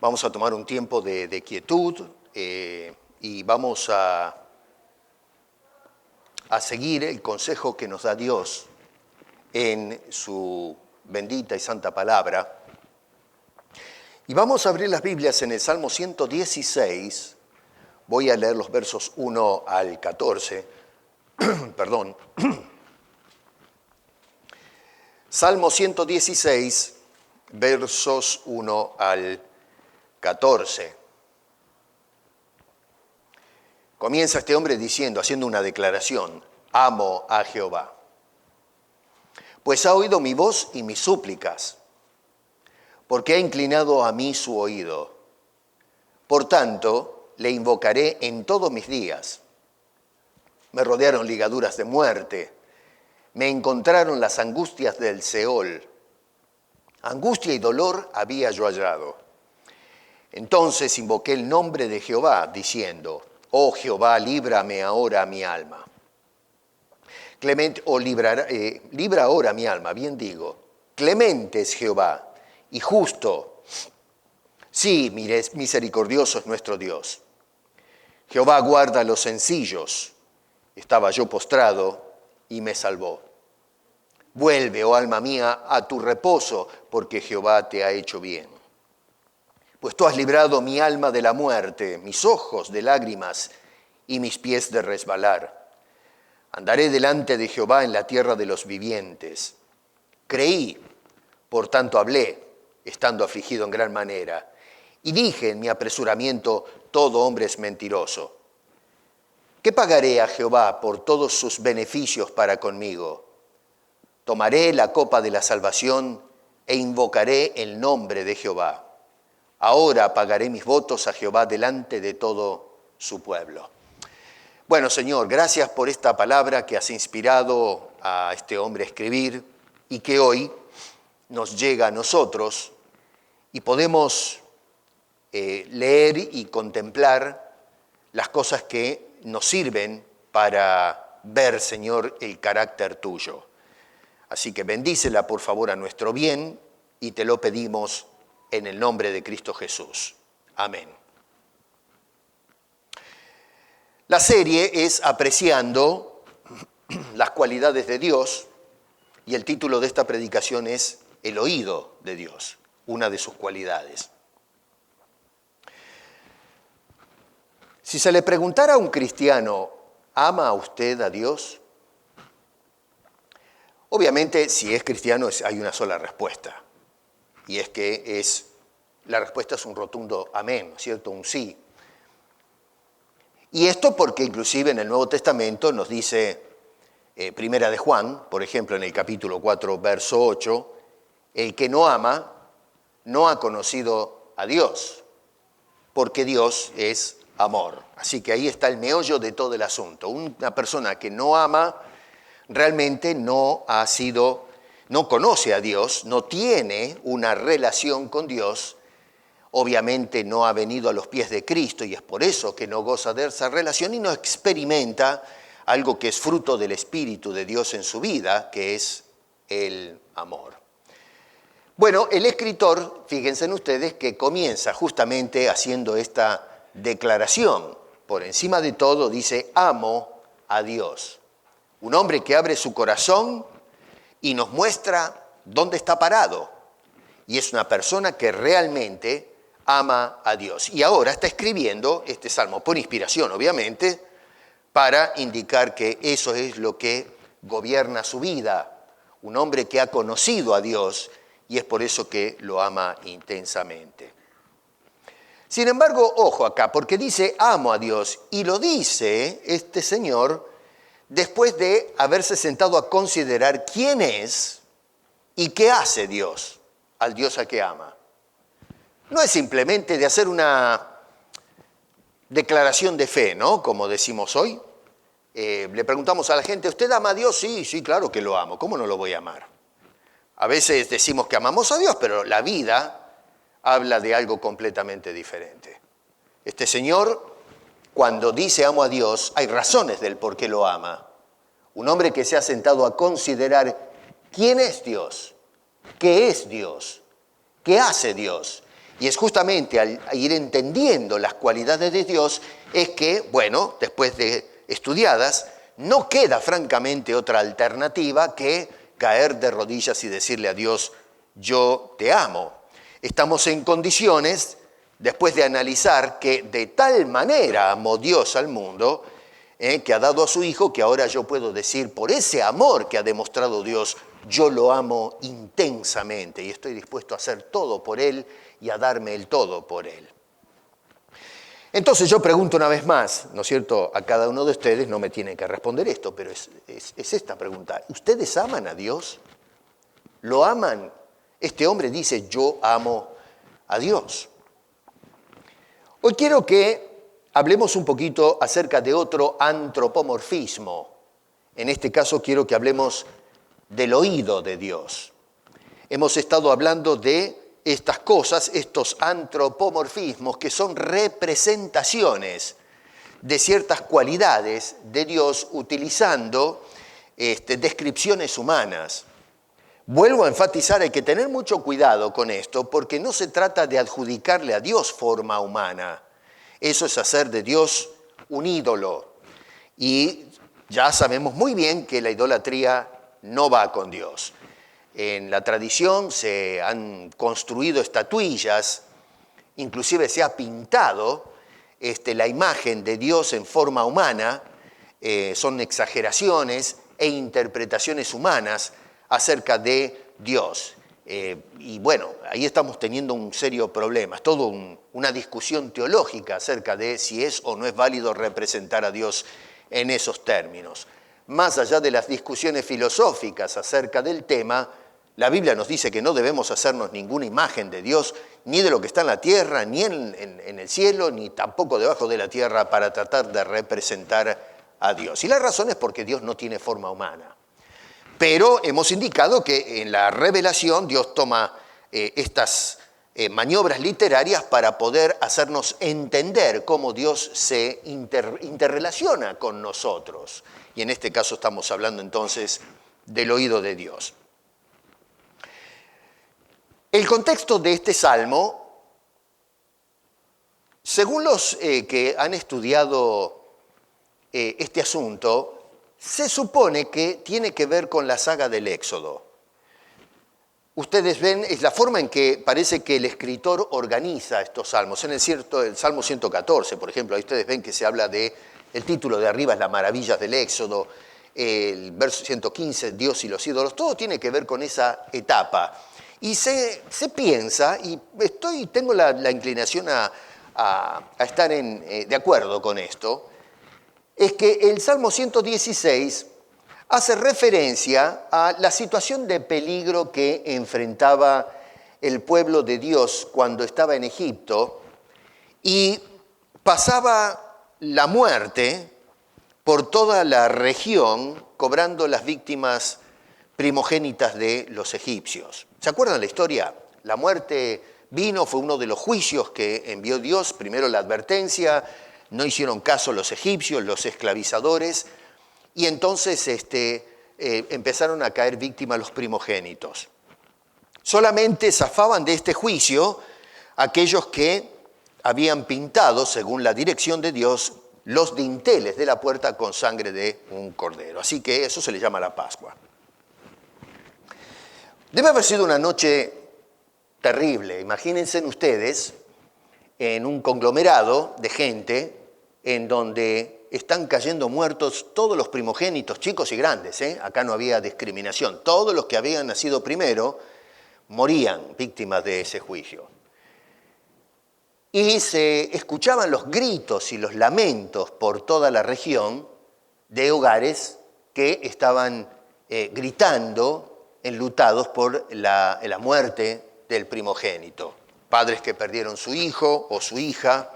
Vamos a tomar un tiempo de quietud y vamos a seguir el consejo que nos da Dios en su bendita y santa palabra. Y vamos a abrir las Biblias en el Salmo 116. Voy a leer los versos 1 al 14. Perdón. Salmo 116, versos 1 al 14. Comienza este hombre diciendo, haciendo una declaración: amo a Jehová, pues ha oído mi voz y mis súplicas, porque ha inclinado a mí su oído. Por tanto, le invocaré en todos mis días. Me rodearon ligaduras de muerte, me encontraron las angustias del Seol. Angustia y dolor había yo hallado. Entonces invoqué el nombre de Jehová, diciendo: oh Jehová, líbrame ahora mi alma. Clemente, libra ahora mi alma, bien digo. Clemente es Jehová y justo. Sí, misericordioso es nuestro Dios. Jehová guarda a los sencillos. Estaba yo postrado y me salvó. Vuelve, oh alma mía, a tu reposo, porque Jehová te ha hecho bien. Pues tú has librado mi alma de la muerte, mis ojos de lágrimas y mis pies de resbalar. Andaré delante de Jehová en la tierra de los vivientes. Creí, por tanto hablé, estando afligido en gran manera. Y dije en mi apresuramiento: todo hombre es mentiroso. ¿Qué pagaré a Jehová por todos sus beneficios para conmigo? Tomaré la copa de la salvación e invocaré el nombre de Jehová. Ahora pagaré mis votos a Jehová delante de todo su pueblo. Bueno, Señor, gracias por esta palabra que has inspirado a este hombre a escribir y que hoy nos llega a nosotros y podemos leer y contemplar las cosas que nos sirven para ver, Señor, el carácter tuyo. Así que bendícela, por favor, a nuestro bien, y te lo pedimos en el nombre de Cristo Jesús. Amén. La serie es Apreciando las cualidades de Dios, y el título de esta predicación es El oído de Dios, una de sus cualidades. Si se le preguntara a un cristiano: ¿ama usted a Dios? Obviamente, si es cristiano, hay una sola respuesta. Y es que la respuesta es un rotundo amén, ¿cierto? Un sí. Y esto porque inclusive en el Nuevo Testamento nos dice, Primera de Juan, por ejemplo, en el capítulo 4, verso 8, el que no ama no ha conocido a Dios, porque Dios es amor. Así que ahí está el meollo de todo el asunto. Una persona que no ama realmente no conoce a Dios, no tiene una relación con Dios, obviamente no ha venido a los pies de Cristo y es por eso que no goza de esa relación y no experimenta algo que es fruto del Espíritu de Dios en su vida, que es el amor. Bueno, el escritor, fíjense en ustedes, que comienza justamente haciendo esta declaración. Por encima de todo dice: amo a Dios. Un hombre que abre su corazón y nos muestra dónde está parado. Y es una persona que realmente ama a Dios. Y ahora está escribiendo este salmo, por inspiración obviamente, para indicar que eso es lo que gobierna su vida. Un hombre que ha conocido a Dios y es por eso que lo ama intensamente. Sin embargo, ojo acá, porque dice amo a Dios y lo dice este señor después de haberse sentado a considerar quién es y qué hace Dios, al Dios a que ama. No es simplemente de hacer una declaración de fe, ¿no? Como decimos hoy. Le preguntamos a la gente, ¿usted ama a Dios? Sí, sí, claro que lo amo. ¿Cómo no lo voy a amar? A veces decimos que amamos a Dios, pero la vida habla de algo completamente diferente. Este señor, cuando dice amo a Dios, hay razones del por qué lo ama. Un hombre que se ha sentado a considerar quién es Dios, qué es Dios, qué hace Dios. Y es justamente al ir entendiendo las cualidades de Dios, es que, bueno, después de estudiadas, no queda francamente otra alternativa que caer de rodillas y decirle a Dios, yo te amo. Estamos en condiciones, después de analizar que de tal manera amó Dios al mundo, que ha dado a su Hijo, que ahora yo puedo decir, por ese amor que ha demostrado Dios, yo lo amo intensamente y estoy dispuesto a hacer todo por Él y a darme el todo por Él. Entonces yo pregunto una vez más, ¿no es cierto? A cada uno de ustedes no me tienen que responder esto, pero es esta pregunta. ¿Ustedes aman a Dios? ¿Lo aman? Este hombre dice, yo amo a Dios. Hoy quiero que hablemos un poquito acerca de otro antropomorfismo. En este caso quiero que hablemos del oído de Dios. Hemos estado hablando de estas cosas, estos antropomorfismos, que son representaciones de ciertas cualidades de Dios utilizando descripciones humanas. Vuelvo a enfatizar, hay que tener mucho cuidado con esto, porque no se trata de adjudicarle a Dios forma humana. Eso es hacer de Dios un ídolo. Y ya sabemos muy bien que la idolatría no va con Dios. En la tradición se han construido estatuillas, inclusive se ha pintado la imagen de Dios en forma humana, son exageraciones e interpretaciones humanas acerca de Dios. Y bueno, ahí estamos teniendo un serio problema, es todo una discusión teológica acerca de si es o no es válido representar a Dios en esos términos. Más allá de las discusiones filosóficas acerca del tema, la Biblia nos dice que no debemos hacernos ninguna imagen de Dios, ni de lo que está en la tierra, ni en el cielo, ni tampoco debajo de la tierra, para tratar de representar a Dios. Y la razón es porque Dios no tiene forma humana. Pero hemos indicado que en la revelación Dios toma estas maniobras literarias para poder hacernos entender cómo Dios se interrelaciona con nosotros. Y en este caso estamos hablando entonces del oído de Dios. El contexto de este salmo, según los que han estudiado este asunto, se supone que tiene que ver con la saga del Éxodo. Ustedes ven, es la forma en que parece que el escritor organiza estos salmos. En el Salmo 114, por ejemplo, ahí ustedes ven que se habla de, el título de arriba es las maravillas del Éxodo, el verso 115, Dios y los ídolos, todo tiene que ver con esa etapa. Y se piensa, y tengo la inclinación a estar de acuerdo con esto, es que el Salmo 116 hace referencia a la situación de peligro que enfrentaba el pueblo de Dios cuando estaba en Egipto y pasaba la muerte por toda la región cobrando las víctimas primogénitas de los egipcios. ¿Se acuerdan la historia? La muerte vino, fue uno de los juicios que envió Dios, primero la advertencia, no hicieron caso los egipcios, los esclavizadores, y entonces empezaron a caer víctimas los primogénitos. Solamente zafaban de este juicio aquellos que habían pintado, según la dirección de Dios, los dinteles de la puerta con sangre de un cordero. Así que eso se le llama la Pascua. Debe haber sido una noche terrible. Imagínense ustedes en un conglomerado de gente en donde están cayendo muertos todos los primogénitos, chicos y grandes, Acá no había discriminación. Todos los que habían nacido primero morían víctimas de ese juicio. Y se escuchaban los gritos y los lamentos por toda la región de hogares que estaban gritando, enlutados por la muerte del primogénito. Padres que perdieron su hijo o su hija,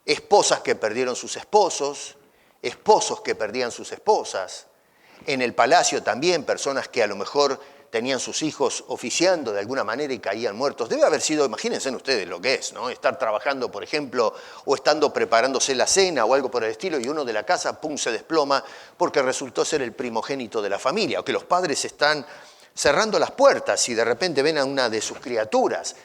esposas que perdieron sus esposos, esposos que perdían sus esposas. En el palacio también personas que a lo mejor tenían sus hijos oficiando de alguna manera y caían muertos. Debe haber sido, imagínense ustedes lo que es, ¿no? Estar trabajando, por ejemplo, o estando preparándose la cena o algo por el estilo y uno de la casa, pum, se desploma porque resultó ser el primogénito de la familia, o que los padres están cerrando las puertas y de repente ven a una de sus criaturas,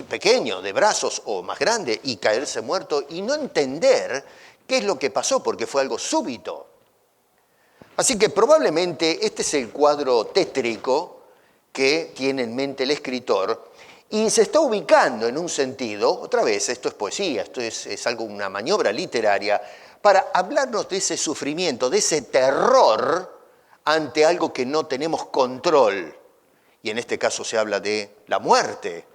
pequeño, de brazos o más grande, y caerse muerto y no entender qué es lo que pasó porque fue algo súbito. Así que probablemente este es el cuadro tétrico que tiene en mente el escritor y se está ubicando en un sentido, otra vez, esto es poesía, esto es algo, una maniobra literaria, para hablarnos de ese sufrimiento, de ese terror ante algo que no tenemos control. Y en este caso se habla de la muerte,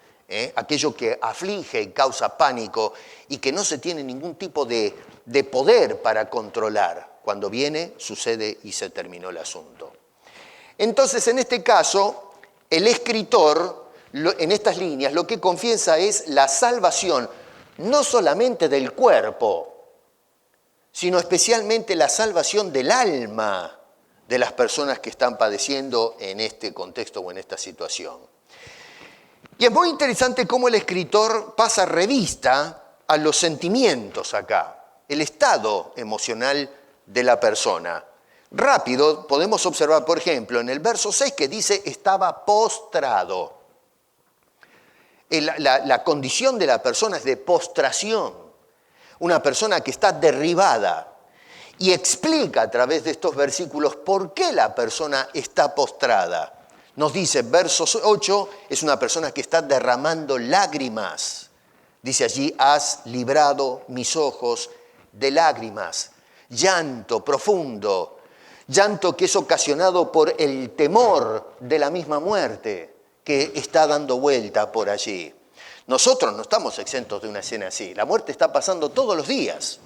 aquello que aflige y causa pánico y que no se tiene ningún tipo de poder para controlar. Cuando viene, sucede y se terminó el asunto. Entonces, en este caso, el escritor, en estas líneas, lo que confiesa es la salvación, no solamente del cuerpo, sino especialmente la salvación del alma de las personas que están padeciendo en este contexto o en esta situación. Y es muy interesante cómo el escritor pasa revista a los sentimientos acá, el estado emocional de la persona. Rápido podemos observar, por ejemplo, en el verso 6 que dice estaba postrado. La condición de la persona es de postración, una persona que está derribada. Y explica a través de estos versículos por qué la persona está postrada. Nos dice, verso 8, es una persona que está derramando lágrimas. Dice allí, has librado mis ojos de lágrimas. Llanto profundo, llanto que es ocasionado por el temor de la misma muerte que está dando vuelta por allí. Nosotros no estamos exentos de una escena así. La muerte está pasando todos los días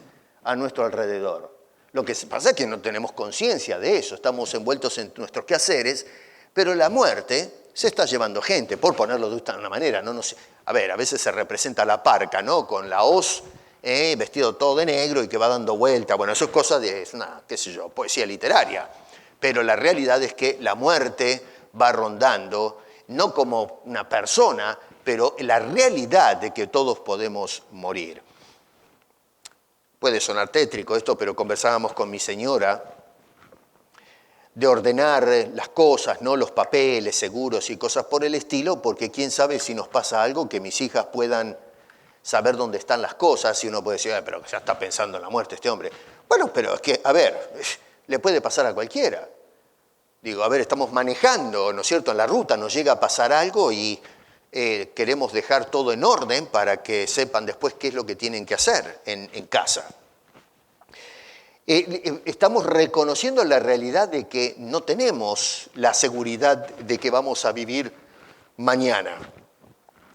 a nuestro alrededor. Lo que pasa es que no tenemos conciencia de eso, estamos envueltos en nuestros quehaceres, pero la muerte se está llevando gente, por ponerlo de una manera. A veces se representa la parca, ¿no? Con la hoz, vestido todo de negro y que va dando vuelta. Bueno, eso es cosa de, poesía literaria. Pero la realidad es que la muerte va rondando, no como una persona, pero la realidad de que todos podemos morir. Puede sonar tétrico esto, pero conversábamos con mi señora de ordenar las cosas, ¿no? Los papeles, seguros y cosas por el estilo, porque quién sabe si nos pasa algo que mis hijas puedan saber dónde están las cosas y uno puede decir, pero ya está pensando en la muerte este hombre. Bueno, pero es que, le puede pasar a cualquiera. Digo, estamos manejando, ¿no es cierto?, en la ruta, nos llega a pasar algo y queremos dejar todo en orden para que sepan después qué es lo que tienen que hacer en casa. Estamos reconociendo la realidad de que no tenemos la seguridad de que vamos a vivir mañana,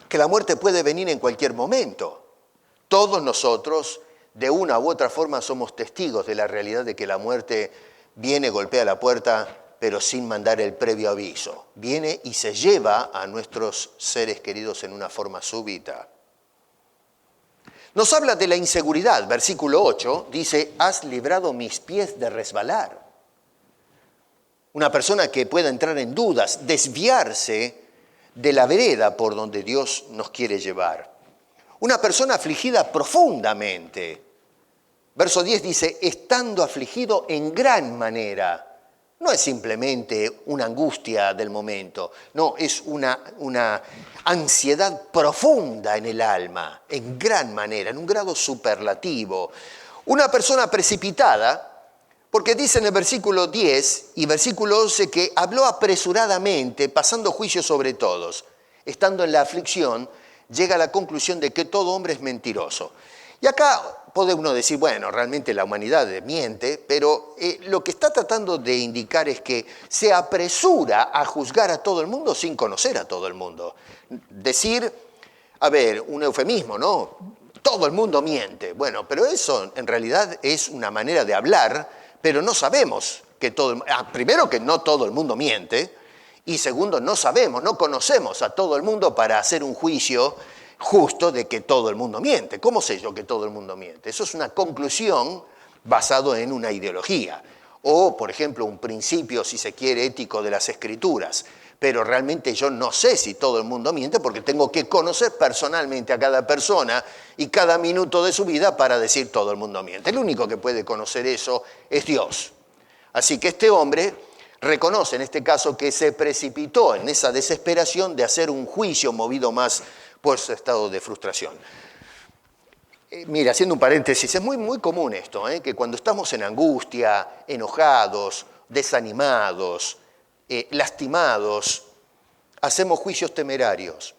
que la muerte puede venir en cualquier momento. Todos nosotros, de una u otra forma, somos testigos de la realidad de que la muerte viene, golpea la puerta, pero sin mandar el previo aviso. Viene y se lleva a nuestros seres queridos en una forma súbita. Nos habla de la inseguridad. Versículo 8 dice, has librado mis pies de resbalar. Una persona que pueda entrar en dudas, desviarse de la vereda por donde Dios nos quiere llevar. Una persona afligida profundamente. Verso 10 dice, estando afligido en gran manera. No es simplemente una angustia del momento, no, es una ansiedad profunda en el alma, en gran manera, en un grado superlativo. Una persona precipitada, porque dice en el versículo 10 y versículo 11 que habló apresuradamente, pasando juicio sobre todos. Estando en la aflicción, llega a la conclusión de que todo hombre es mentiroso. Y acá puede uno decir, bueno, realmente la humanidad miente, pero lo que está tratando de indicar es que se apresura a juzgar a todo el mundo sin conocer a todo el mundo. Decir, un eufemismo, ¿no? Todo el mundo miente. Bueno, pero eso en realidad es una manera de hablar, pero no sabemos que primero que no todo el mundo miente, y segundo, no sabemos, no conocemos a todo el mundo para hacer un juicio justo de que todo el mundo miente. ¿Cómo sé yo que todo el mundo miente? Eso es una conclusión basado en una ideología, o, por ejemplo, un principio, si se quiere, ético de las Escrituras. Pero realmente yo no sé si todo el mundo miente porque tengo que conocer personalmente a cada persona y cada minuto de su vida para decir todo el mundo miente. El único que puede conocer eso es Dios. Así que este hombre reconoce en este caso que se precipitó en esa desesperación de hacer un juicio movido más por su estado de frustración. Mira, haciendo un paréntesis, es muy, muy común esto, que cuando estamos en angustia, enojados, desanimados, lastimados, hacemos juicios temerarios.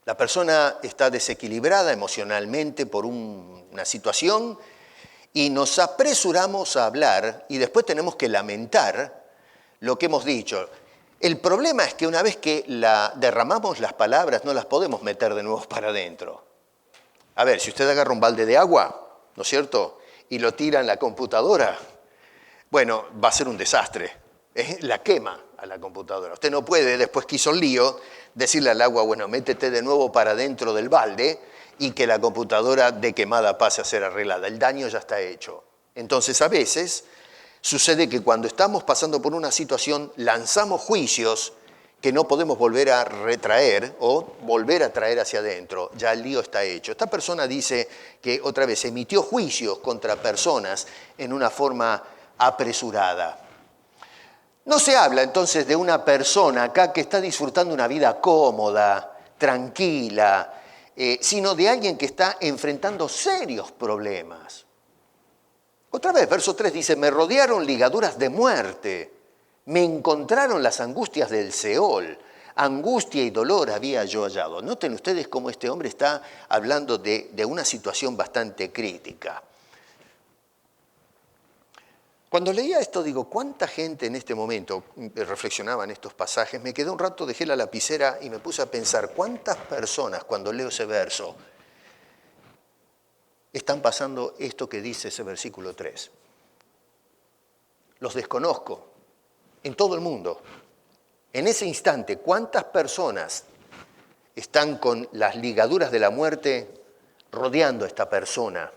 La persona está desequilibrada emocionalmente por una situación y nos apresuramos a hablar y después tenemos que lamentar lo que hemos dicho. El problema es que una vez que derramamos las palabras no las podemos meter de nuevo para adentro. A ver, si usted agarra un balde de agua, ¿no es cierto?, y lo tira en la computadora, bueno, va a ser un desastre. La quema a la computadora. Usted no puede, después que hizo el lío, decirle al agua, bueno, métete de nuevo para dentro del balde y que la computadora de quemada pase a ser arreglada. El daño ya está hecho. Entonces, a veces sucede que cuando estamos pasando por una situación, lanzamos juicios que no podemos volver a retraer o volver a traer hacia adentro. Ya el lío está hecho. Esta persona dice que otra vez emitió juicios contra personas en una forma apresurada. No se habla entonces de una persona acá que está disfrutando una vida cómoda, tranquila, sino de alguien que está enfrentando serios problemas. Otra vez, verso 3 dice, me rodearon ligaduras de muerte, me encontraron las angustias del Seol, angustia y dolor había yo hallado. Noten ustedes cómo este hombre está hablando de una situación bastante crítica. Cuando leía esto, digo, ¿cuánta gente en este momento reflexionaba en estos pasajes? Me quedé un rato, dejé la lapicera y me puse a pensar, ¿cuántas personas cuando leo ese verso están pasando esto que dice ese versículo 3? Los desconozco en todo el mundo. En ese instante, ¿cuántas personas están con las ligaduras de la muerte rodeando a esta persona?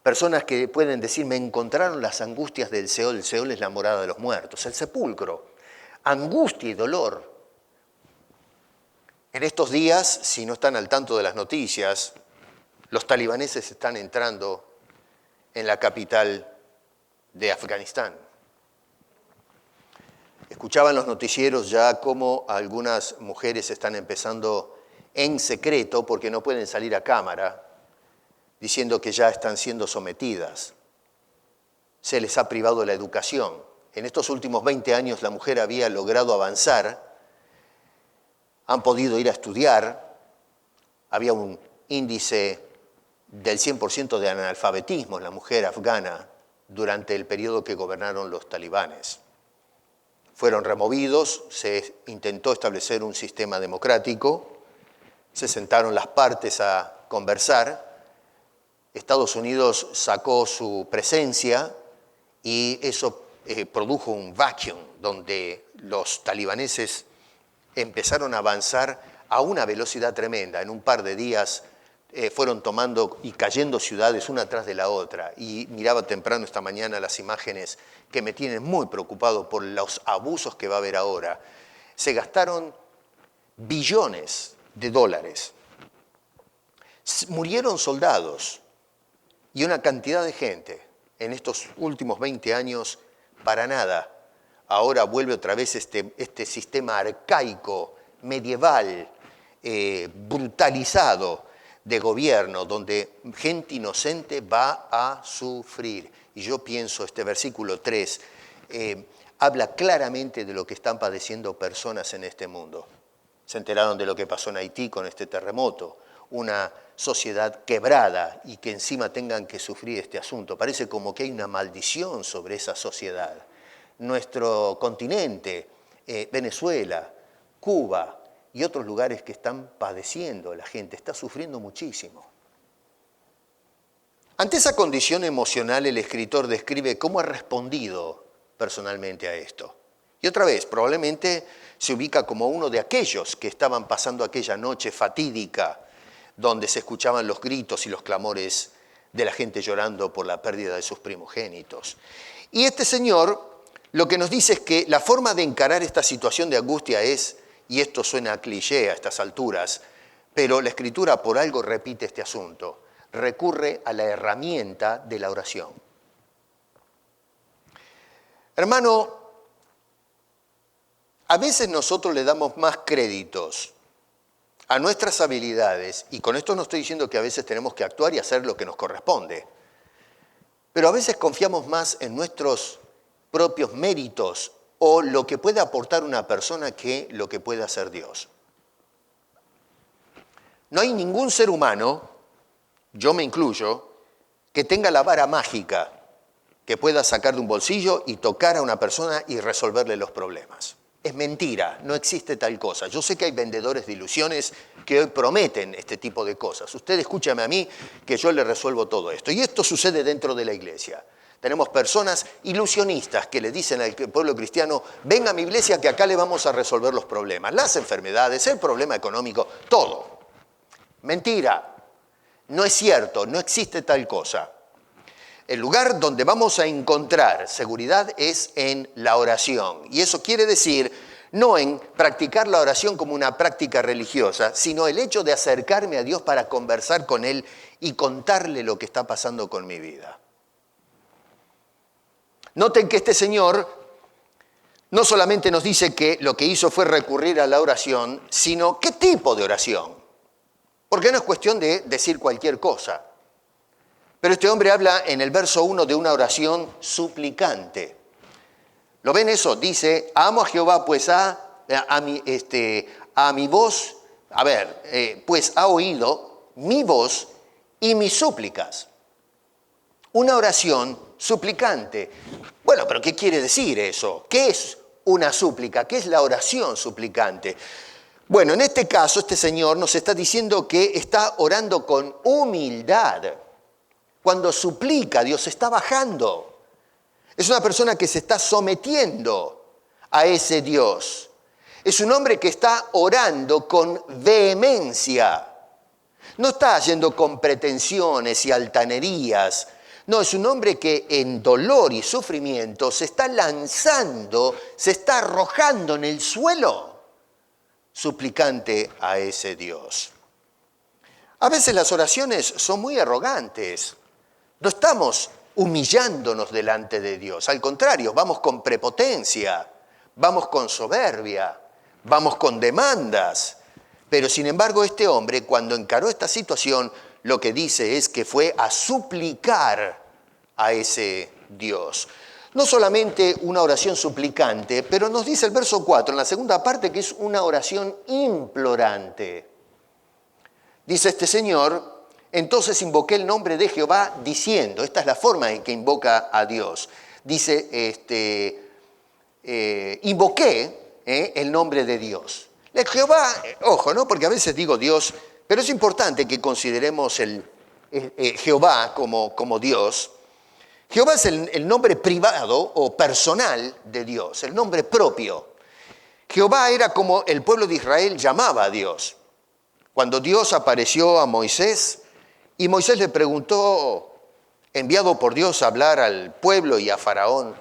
Personas que pueden decir, me encontraron las angustias del Seol. El Seol es la morada de los muertos, el sepulcro. Angustia y dolor. En estos días, si no están al tanto de las noticias, los talibaneses están entrando en la capital de Afganistán. Escuchaban los noticieros ya cómo algunas mujeres están empezando en secreto, porque no pueden salir a cámara, diciendo que ya están siendo sometidas. Se les ha privado la educación. En estos últimos 20 años la mujer había logrado avanzar, han podido ir a estudiar, había un índice del 100% de analfabetismo en la mujer afgana durante el periodo que gobernaron los talibanes. Fueron removidos, se intentó establecer un sistema democrático, se sentaron las partes a conversar. Estados Unidos sacó su presencia y eso produjo un vacuum donde los talibaneses empezaron a avanzar a una velocidad tremenda. En un par de días fueron tomando y cayendo ciudades una tras de la otra. Y miraba temprano esta mañana las imágenes que me tienen muy preocupado por los abusos que va a haber ahora. Se gastaron billones de dólares. Murieron soldados. Y una cantidad de gente en estos últimos 20 años, para nada. Ahora vuelve otra vez este sistema arcaico, medieval, brutalizado de gobierno, donde gente inocente va a sufrir. Y yo pienso, este versículo 3 habla claramente de lo que están padeciendo personas en este mundo. Se enteraron de lo que pasó en Haití con este terremoto, una sociedad quebrada y que encima tengan que sufrir este asunto. Parece como que hay una maldición sobre esa sociedad. Nuestro continente, Venezuela, Cuba y otros lugares que están padeciendo, la gente está sufriendo muchísimo. Ante esa condición emocional, el escritor describe cómo ha respondido personalmente a esto. Y otra vez, probablemente se ubica como uno de aquellos que estaban pasando aquella noche fatídica, donde se escuchaban los gritos y los clamores de la gente llorando por la pérdida de sus primogénitos. Y este señor lo que nos dice es que la forma de encarar esta situación de angustia es, y esto suena a cliché a estas alturas, pero la Escritura por algo repite este asunto, recurre a la herramienta de la oración. Hermano, a veces nosotros le damos más créditos a nuestras habilidades, y con esto no estoy diciendo que a veces tenemos que actuar y hacer lo que nos corresponde, pero a veces confiamos más en nuestros propios méritos o lo que puede aportar una persona que lo que puede hacer Dios. No hay ningún ser humano, yo me incluyo, que tenga la vara mágica que pueda sacar de un bolsillo y tocar a una persona y resolverle los problemas. Es mentira, no existe tal cosa. Yo sé que hay vendedores de ilusiones que hoy prometen este tipo de cosas. Usted escúchame a mí que yo le resuelvo todo esto. Y esto sucede dentro de la iglesia. Tenemos personas ilusionistas que le dicen al pueblo cristiano, venga a mi iglesia que acá le vamos a resolver los problemas, las enfermedades, el problema económico, todo. Mentira, no es cierto, no existe tal cosa. El lugar donde vamos a encontrar seguridad es en la oración. Y eso quiere decir no en practicar la oración como una práctica religiosa, sino el hecho de acercarme a Dios para conversar con Él y contarle lo que está pasando con mi vida. Noten que este señor no solamente nos dice que lo que hizo fue recurrir a la oración, sino qué tipo de oración. Porque no es cuestión de decir cualquier cosa. Pero este hombre habla en el verso 1 de una oración suplicante. ¿Lo ven eso? Dice, amo a Jehová, pues a mi voz, pues ha oído mi voz y mis súplicas. Una oración suplicante. Bueno, pero ¿qué quiere decir eso? ¿Qué es una súplica? ¿Qué es la oración suplicante? Bueno, en este caso, este señor nos está diciendo que está orando con humildad. Cuando suplica, Dios está bajando. Es una persona que se está sometiendo a ese Dios. Es un hombre que está orando con vehemencia. No está yendo con pretensiones y altanerías. No, es un hombre que en dolor y sufrimiento se está lanzando, se está arrojando en el suelo, suplicante a ese Dios. A veces las oraciones son muy arrogantes. No estamos humillándonos delante de Dios. Al contrario, vamos con prepotencia, vamos con soberbia, vamos con demandas. Pero sin embargo, este hombre, cuando encaró esta situación, lo que dice es que fue a suplicar a ese Dios. No solamente una oración suplicante, pero nos dice el verso 4, en la segunda parte, que es una oración implorante. Dice este señor, entonces invoqué el nombre de Jehová diciendo, esta es la forma en que invoca a Dios. Dice, invoqué el nombre de Dios. Jehová, ojo, ¿no? Porque a veces digo Dios, pero es importante que consideremos Jehová como Dios. Jehová es el nombre privado o personal de Dios, el nombre propio. Jehová era como el pueblo de Israel llamaba a Dios. Cuando Dios apareció a Moisés, y Moisés le preguntó, enviado por Dios a hablar al pueblo y a Faraón,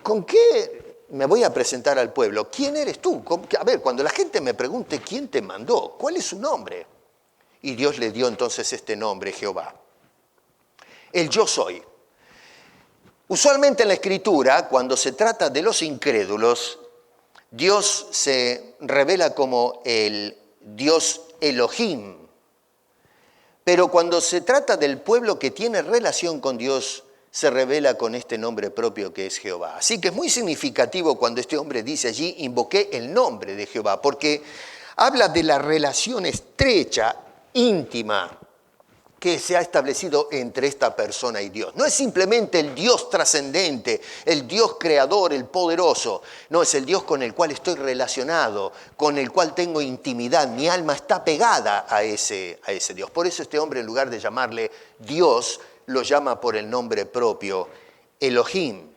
¿con qué me voy a presentar al pueblo? ¿Quién eres tú? A ver, cuando la gente me pregunte quién te mandó, ¿cuál es su nombre? Y Dios le dio entonces este nombre, Jehová. El yo soy. Usualmente en la Escritura, cuando se trata de los incrédulos, Dios se revela como el Dios Elohim. Pero cuando se trata del pueblo que tiene relación con Dios, se revela con este nombre propio que es Jehová. Así que es muy significativo cuando este hombre dice allí, invoqué el nombre de Jehová, porque habla de la relación estrecha, íntima, que se ha establecido entre esta persona y Dios. No es simplemente el Dios trascendente, el Dios creador, el poderoso. No, es el Dios con el cual estoy relacionado, con el cual tengo intimidad. Mi alma está pegada a ese Dios. Por eso este hombre, en lugar de llamarle Dios, lo llama por el nombre propio, Elohim.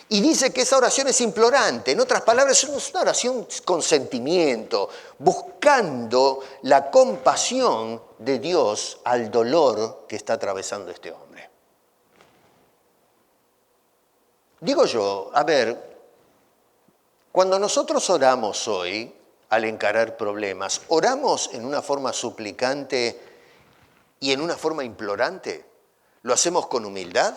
Y dice que esa oración es implorante, en otras palabras, es una oración con sentimiento, buscando la compasión de Dios al dolor que está atravesando este hombre. Digo yo, a ver, cuando nosotros oramos hoy, al encarar problemas, ¿oramos en una forma suplicante y en una forma implorante? ¿Lo hacemos con humildad?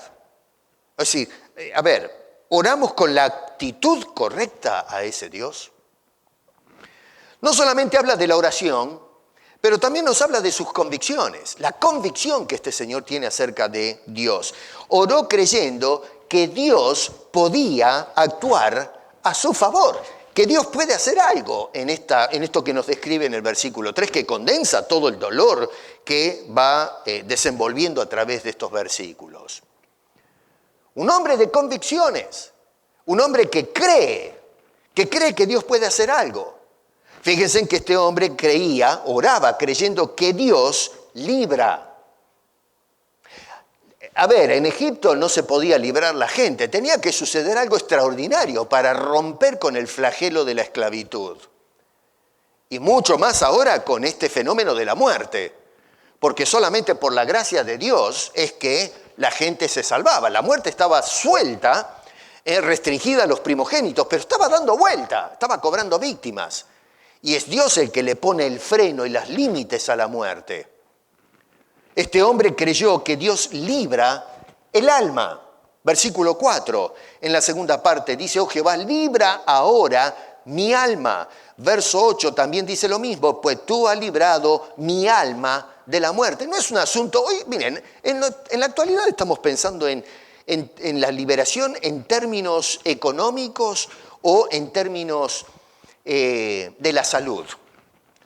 Es decir, a ver, ¿oramos con la actitud correcta a ese Dios? No solamente habla de la oración, pero también nos habla de sus convicciones, la convicción que este señor tiene acerca de Dios. Oró creyendo que Dios podía actuar a su favor, que Dios puede hacer algo en esto que nos describe en el versículo 3, que condensa todo el dolor que va desenvolviendo a través de estos versículos. Un hombre de convicciones, un hombre que cree que Dios puede hacer algo. Fíjense en que este hombre oraba creyendo que Dios libra. A ver, en Egipto no se podía librar la gente, tenía que suceder algo extraordinario para romper con el flagelo de la esclavitud. Y mucho más ahora con este fenómeno de la muerte, porque solamente por la gracia de Dios es que la gente se salvaba. La muerte estaba suelta, restringida a los primogénitos, pero estaba dando vuelta, estaba cobrando víctimas. Y es Dios el que le pone el freno y los límites a la muerte. Este hombre creyó que Dios libra el alma. Versículo 4, en la segunda parte dice, oh Jehová, libra ahora mi alma. Verso 8 también dice lo mismo, pues tú has librado mi alma de la muerte. No es un asunto, hoy miren, en la actualidad estamos pensando en la liberación en términos económicos o en términos de la salud.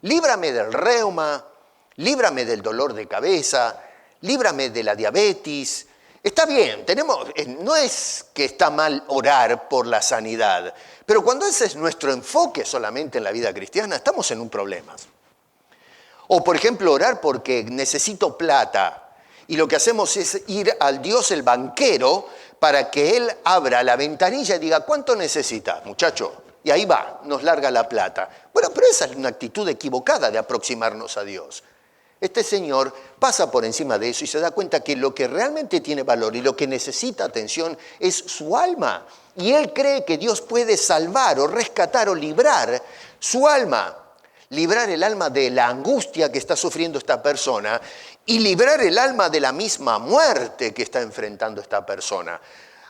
Líbrame del reuma, líbrame del dolor de cabeza, líbrame de la diabetes. Está bien, no es que está mal orar por la sanidad, pero cuando ese es nuestro enfoque solamente en la vida cristiana, estamos en un problema. O por ejemplo, orar porque necesito plata y lo que hacemos es ir al Dios el banquero para que Él abra la ventanilla y diga, ¿cuánto necesitas, muchacho? Y ahí va, nos larga la plata. Bueno, pero esa es una actitud equivocada de aproximarnos a Dios. Este señor pasa por encima de eso y se da cuenta que lo que realmente tiene valor y lo que necesita atención es su alma. Y él cree que Dios puede salvar o rescatar o librar su alma. Librar el alma de la angustia que está sufriendo esta persona y librar el alma de la misma muerte que está enfrentando esta persona.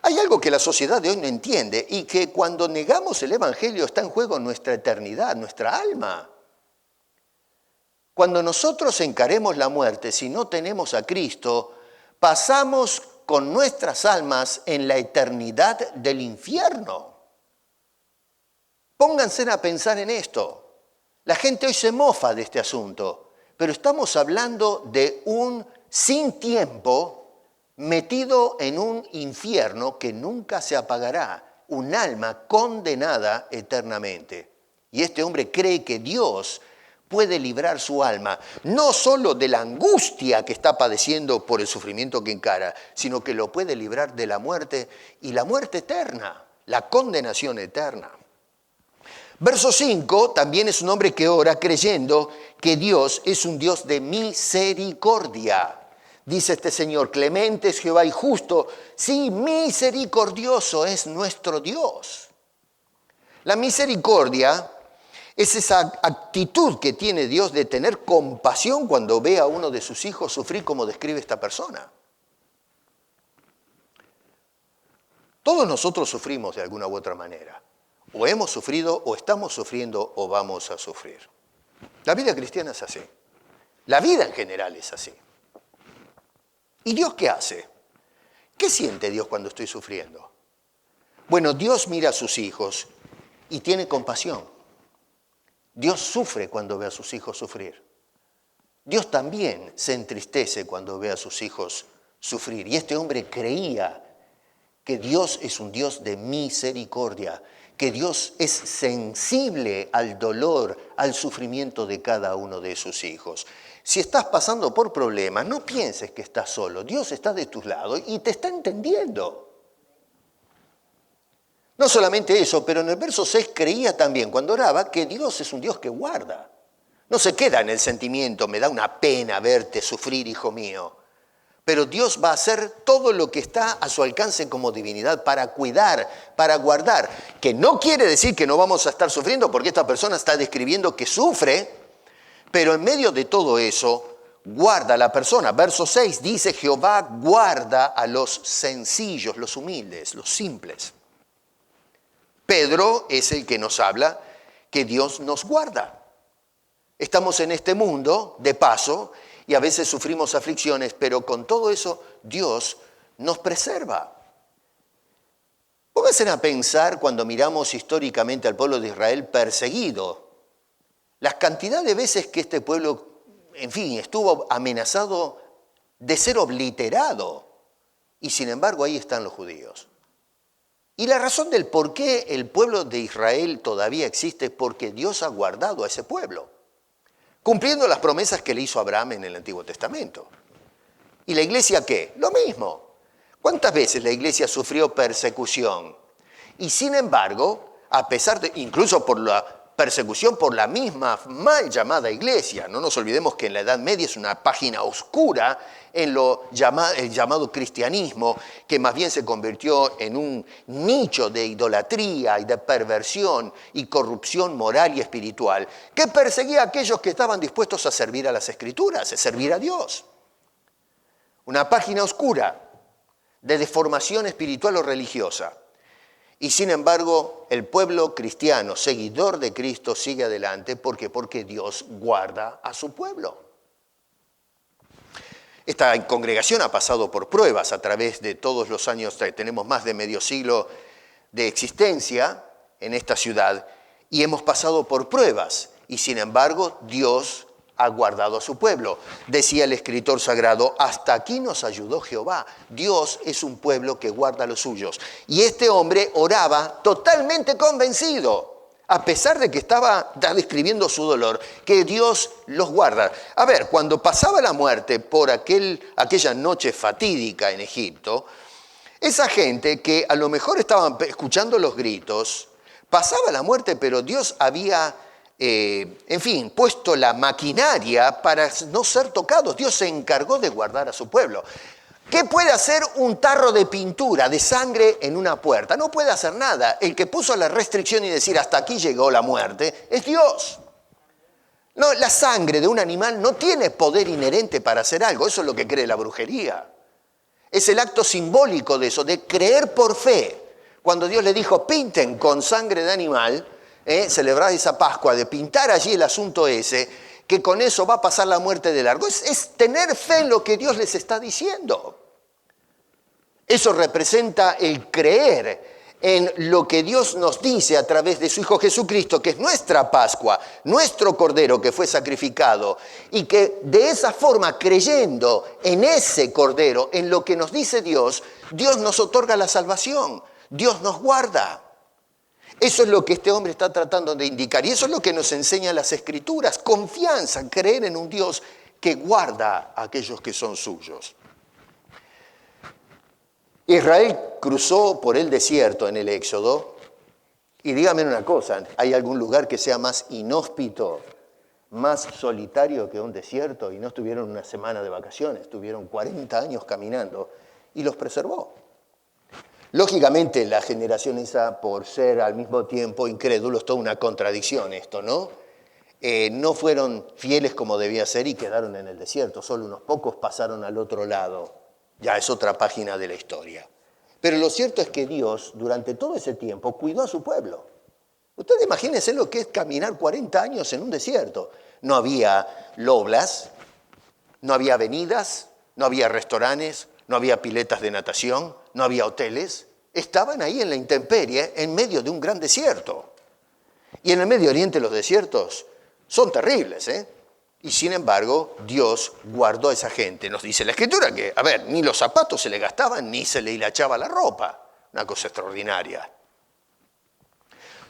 Hay algo que la sociedad de hoy no entiende y que cuando negamos el Evangelio está en juego nuestra eternidad, nuestra alma. Cuando nosotros encaremos la muerte, si no tenemos a Cristo, pasamos con nuestras almas en la eternidad del infierno. Pónganse a pensar en esto. La gente hoy se mofa de este asunto, pero estamos hablando de un sin tiempo metido en un infierno que nunca se apagará, un alma condenada eternamente. Y este hombre cree que Dios puede librar su alma, no solo de la angustia que está padeciendo por el sufrimiento que encara, sino que lo puede librar de la muerte y la muerte eterna, la condenación eterna. Verso 5 también es un hombre que ora creyendo que Dios es un Dios de misericordia. Dice este Señor, clemente es Jehová y justo, sí, misericordioso es nuestro Dios. La misericordia es esa actitud que tiene Dios de tener compasión cuando ve a uno de sus hijos sufrir como describe esta persona. Todos nosotros sufrimos de alguna u otra manera. O hemos sufrido, o estamos sufriendo, o vamos a sufrir. La vida cristiana es así. La vida en general es así. ¿Y Dios qué hace? ¿Qué siente Dios cuando estoy sufriendo? Bueno, Dios mira a sus hijos y tiene compasión. Dios sufre cuando ve a sus hijos sufrir. Dios también se entristece cuando ve a sus hijos sufrir. Y este hombre creía que Dios es un Dios de misericordia, que Dios es sensible al dolor, al sufrimiento de cada uno de sus hijos. Si estás pasando por problemas, no pienses que estás solo. Dios está de tu lado y te está entendiendo. No solamente eso, pero en el verso 6 creía también cuando oraba que Dios es un Dios que guarda. No se queda en el sentimiento, me da una pena verte sufrir, hijo mío. Pero Dios va a hacer todo lo que está a su alcance como divinidad para cuidar, para guardar. Que no quiere decir que no vamos a estar sufriendo, porque esta persona está describiendo que sufre, pero en medio de todo eso, guarda a la persona. Verso 6 dice, Jehová guarda a los sencillos, los humildes, los simples. Pedro es el que nos habla que Dios nos guarda. Estamos en este mundo, de paso, y a veces sufrimos aflicciones, pero con todo eso Dios nos preserva. Pónganse a pensar cuando miramos históricamente al pueblo de Israel perseguido. La cantidad de veces que este pueblo, en fin, estuvo amenazado de ser obliterado. Y sin embargo ahí están los judíos. Y la razón del por qué el pueblo de Israel todavía existe es porque Dios ha guardado a ese pueblo, cumpliendo las promesas que le hizo Abraham en el Antiguo Testamento. ¿Y la iglesia qué? Lo mismo. ¿Cuántas veces la iglesia sufrió persecución? Y sin embargo, a pesar de, incluso por la persecución por la misma mal llamada iglesia, no nos olvidemos que en la Edad Media es una página oscura en el llamado cristianismo, que más bien se convirtió en un nicho de idolatría y de perversión y corrupción moral y espiritual, que perseguía a aquellos que estaban dispuestos a servir a las Escrituras, a servir a Dios. Una página oscura de deformación espiritual o religiosa. Y sin embargo, el pueblo cristiano, seguidor de Cristo, sigue adelante. ¿Por qué? Porque Dios guarda a su pueblo. Esta congregación ha pasado por pruebas a través de todos los años. Tenemos más de medio siglo de existencia en esta ciudad y hemos pasado por pruebas. Y sin embargo, Dios ha guardado a su pueblo. Decía el escritor sagrado, hasta aquí nos ayudó Jehová. Dios es un pueblo que guarda a los suyos. Y este hombre oraba totalmente convencido, a pesar de que estaba describiendo su dolor, que Dios los guarda. A ver, cuando pasaba la muerte por aquella noche fatídica en Egipto, esa gente que a lo mejor estaban escuchando los gritos, pasaba la muerte, pero Dios había puesto la maquinaria para no ser tocados. Dios se encargó de guardar a su pueblo. ¿Qué puede hacer un tarro de pintura, de sangre en una puerta? No puede hacer nada. El que puso la restricción y decir hasta aquí llegó la muerte es Dios. No, la sangre de un animal no tiene poder inherente para hacer algo. Eso es lo que cree la brujería. Es el acto simbólico de eso, de creer por fe. Cuando Dios le dijo, pinten con sangre de animal, celebrar esa Pascua, de pintar allí el asunto ese, que con eso va a pasar la muerte de largo. Es tener fe en lo que Dios les está diciendo. Eso representa el creer en lo que Dios nos dice a través de su Hijo Jesucristo, que es nuestra Pascua, nuestro Cordero que fue sacrificado, y que de esa forma, creyendo en ese Cordero, en lo que nos dice Dios, Dios nos otorga la salvación, Dios nos guarda. Eso es lo que este hombre está tratando de indicar. Y eso es lo que nos enseñan las Escrituras. Confianza, creer en un Dios que guarda a aquellos que son suyos. Israel cruzó por el desierto en el Éxodo. Y dígame una cosa, ¿hay algún lugar que sea más inhóspito, más solitario que un desierto? Y no estuvieron una semana de vacaciones, estuvieron 40 años caminando y los preservó. Lógicamente, la generación esa, por ser al mismo tiempo incrédulos, toda una contradicción esto, ¿no? No fueron fieles como debía ser y quedaron en el desierto. Solo unos pocos pasaron al otro lado. Ya es otra página de la historia. Pero lo cierto es que Dios, durante todo ese tiempo, cuidó a su pueblo. Ustedes imagínense lo que es caminar 40 años en un desierto. No había loblas, no había avenidas, no había restaurantes, no había piletas de natación, no había hoteles. Estaban ahí en la intemperie, en medio de un gran desierto. Y en el Medio Oriente los desiertos son terribles, Y sin embargo, Dios guardó a esa gente. Nos dice la Escritura que, a ver, ni los zapatos se le gastaban, ni se le hilachaba la ropa. Una cosa extraordinaria.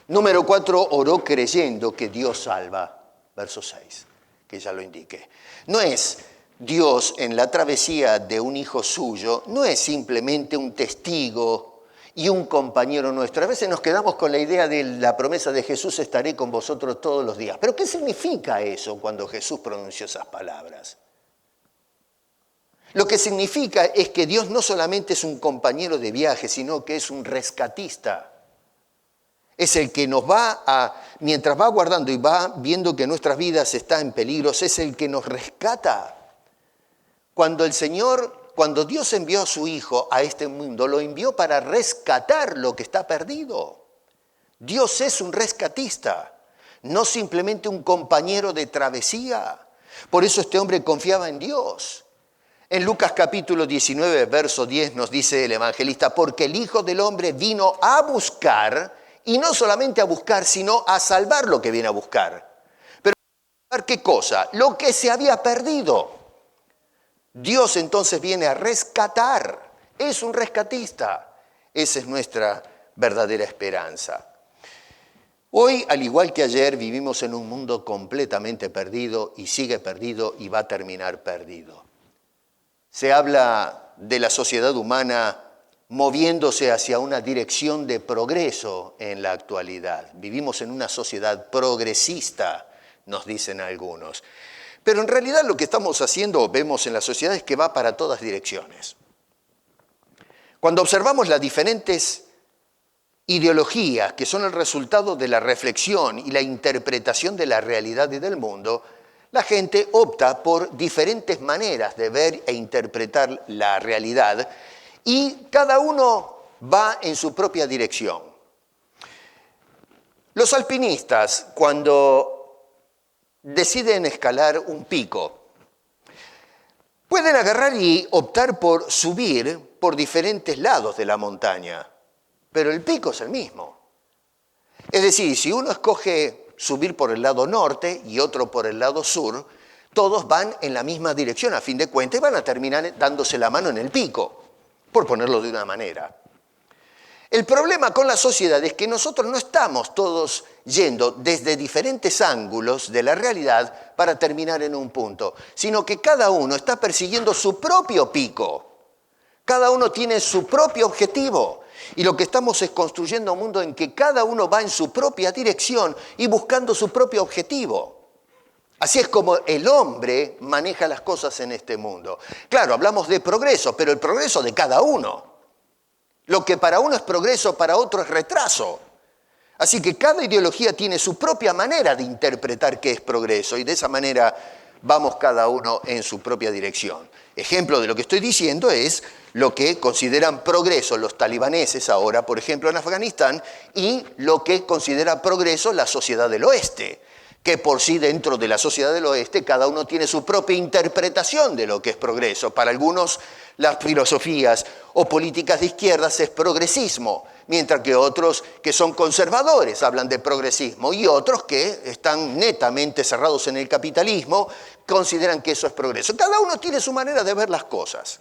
Número 4, oró creyendo que Dios salva. Verso 6. que ya lo indiqué. No es Dios en la travesía de un hijo suyo, no es simplemente un testigo y un compañero nuestro. A veces nos quedamos con la idea de la promesa de Jesús, estaré con vosotros todos los días. ¿Pero qué significa eso cuando Jesús pronunció esas palabras? Lo que significa es que Dios no solamente es un compañero de viaje, sino que es un rescatista. Es el que nos mientras va guardando y va viendo que nuestras vidas están en peligro, es el que nos rescata. Cuando Dios envió a su Hijo a este mundo, lo envió para rescatar lo que está perdido. Dios es un rescatista, no simplemente un compañero de travesía. Por eso este hombre confiaba en Dios. En Lucas capítulo 19, verso 10 nos dice el evangelista, porque el Hijo del Hombre vino a buscar, y no solamente a buscar, sino a salvar lo que viene a buscar. Pero ¿qué cosa? Lo que se había perdido. Dios entonces viene a rescatar. Es un rescatista. Esa es nuestra verdadera esperanza. Hoy, al igual que ayer, vivimos en un mundo completamente perdido y sigue perdido y va a terminar perdido. Se habla de la sociedad humana moviéndose hacia una dirección de progreso en la actualidad. Vivimos en una sociedad progresista, nos dicen algunos. Pero en realidad lo que estamos haciendo, vemos en la sociedad, es que va para todas direcciones. Cuando observamos las diferentes ideologías que son el resultado de la reflexión y la interpretación de la realidad y del mundo, la gente opta por diferentes maneras de ver e interpretar la realidad y cada uno va en su propia dirección. Los alpinistas, cuando deciden escalar un pico, pueden agarrar y optar por subir por diferentes lados de la montaña, pero el pico es el mismo. Es decir, si uno escoge subir por el lado norte y otro por el lado sur, todos van en la misma dirección, a fin de cuentas, y van a terminar dándose la mano en el pico, por ponerlo de una manera. El problema con la sociedad es que nosotros no estamos todos yendo desde diferentes ángulos de la realidad para terminar en un punto, sino que cada uno está persiguiendo su propio pico. Cada uno tiene su propio objetivo. Y lo que estamos es construyendo un mundo en que cada uno va en su propia dirección y buscando su propio objetivo. Así es como el hombre maneja las cosas en este mundo. Claro, hablamos de progreso, pero el progreso de cada uno. Lo que para uno es progreso, para otro es retraso. Así que cada ideología tiene su propia manera de interpretar qué es progreso y de esa manera vamos cada uno en su propia dirección. Ejemplo de lo que estoy diciendo es lo que consideran progreso los talibaneses ahora, por ejemplo, en Afganistán, y lo que considera progreso la sociedad del oeste, que por sí dentro de la sociedad del oeste cada uno tiene su propia interpretación de lo que es progreso. Para algunos las filosofías o políticas de izquierdas es progresismo, mientras que otros que son conservadores hablan de progresismo y otros que están netamente cerrados en el capitalismo consideran que eso es progreso. Cada uno tiene su manera de ver las cosas.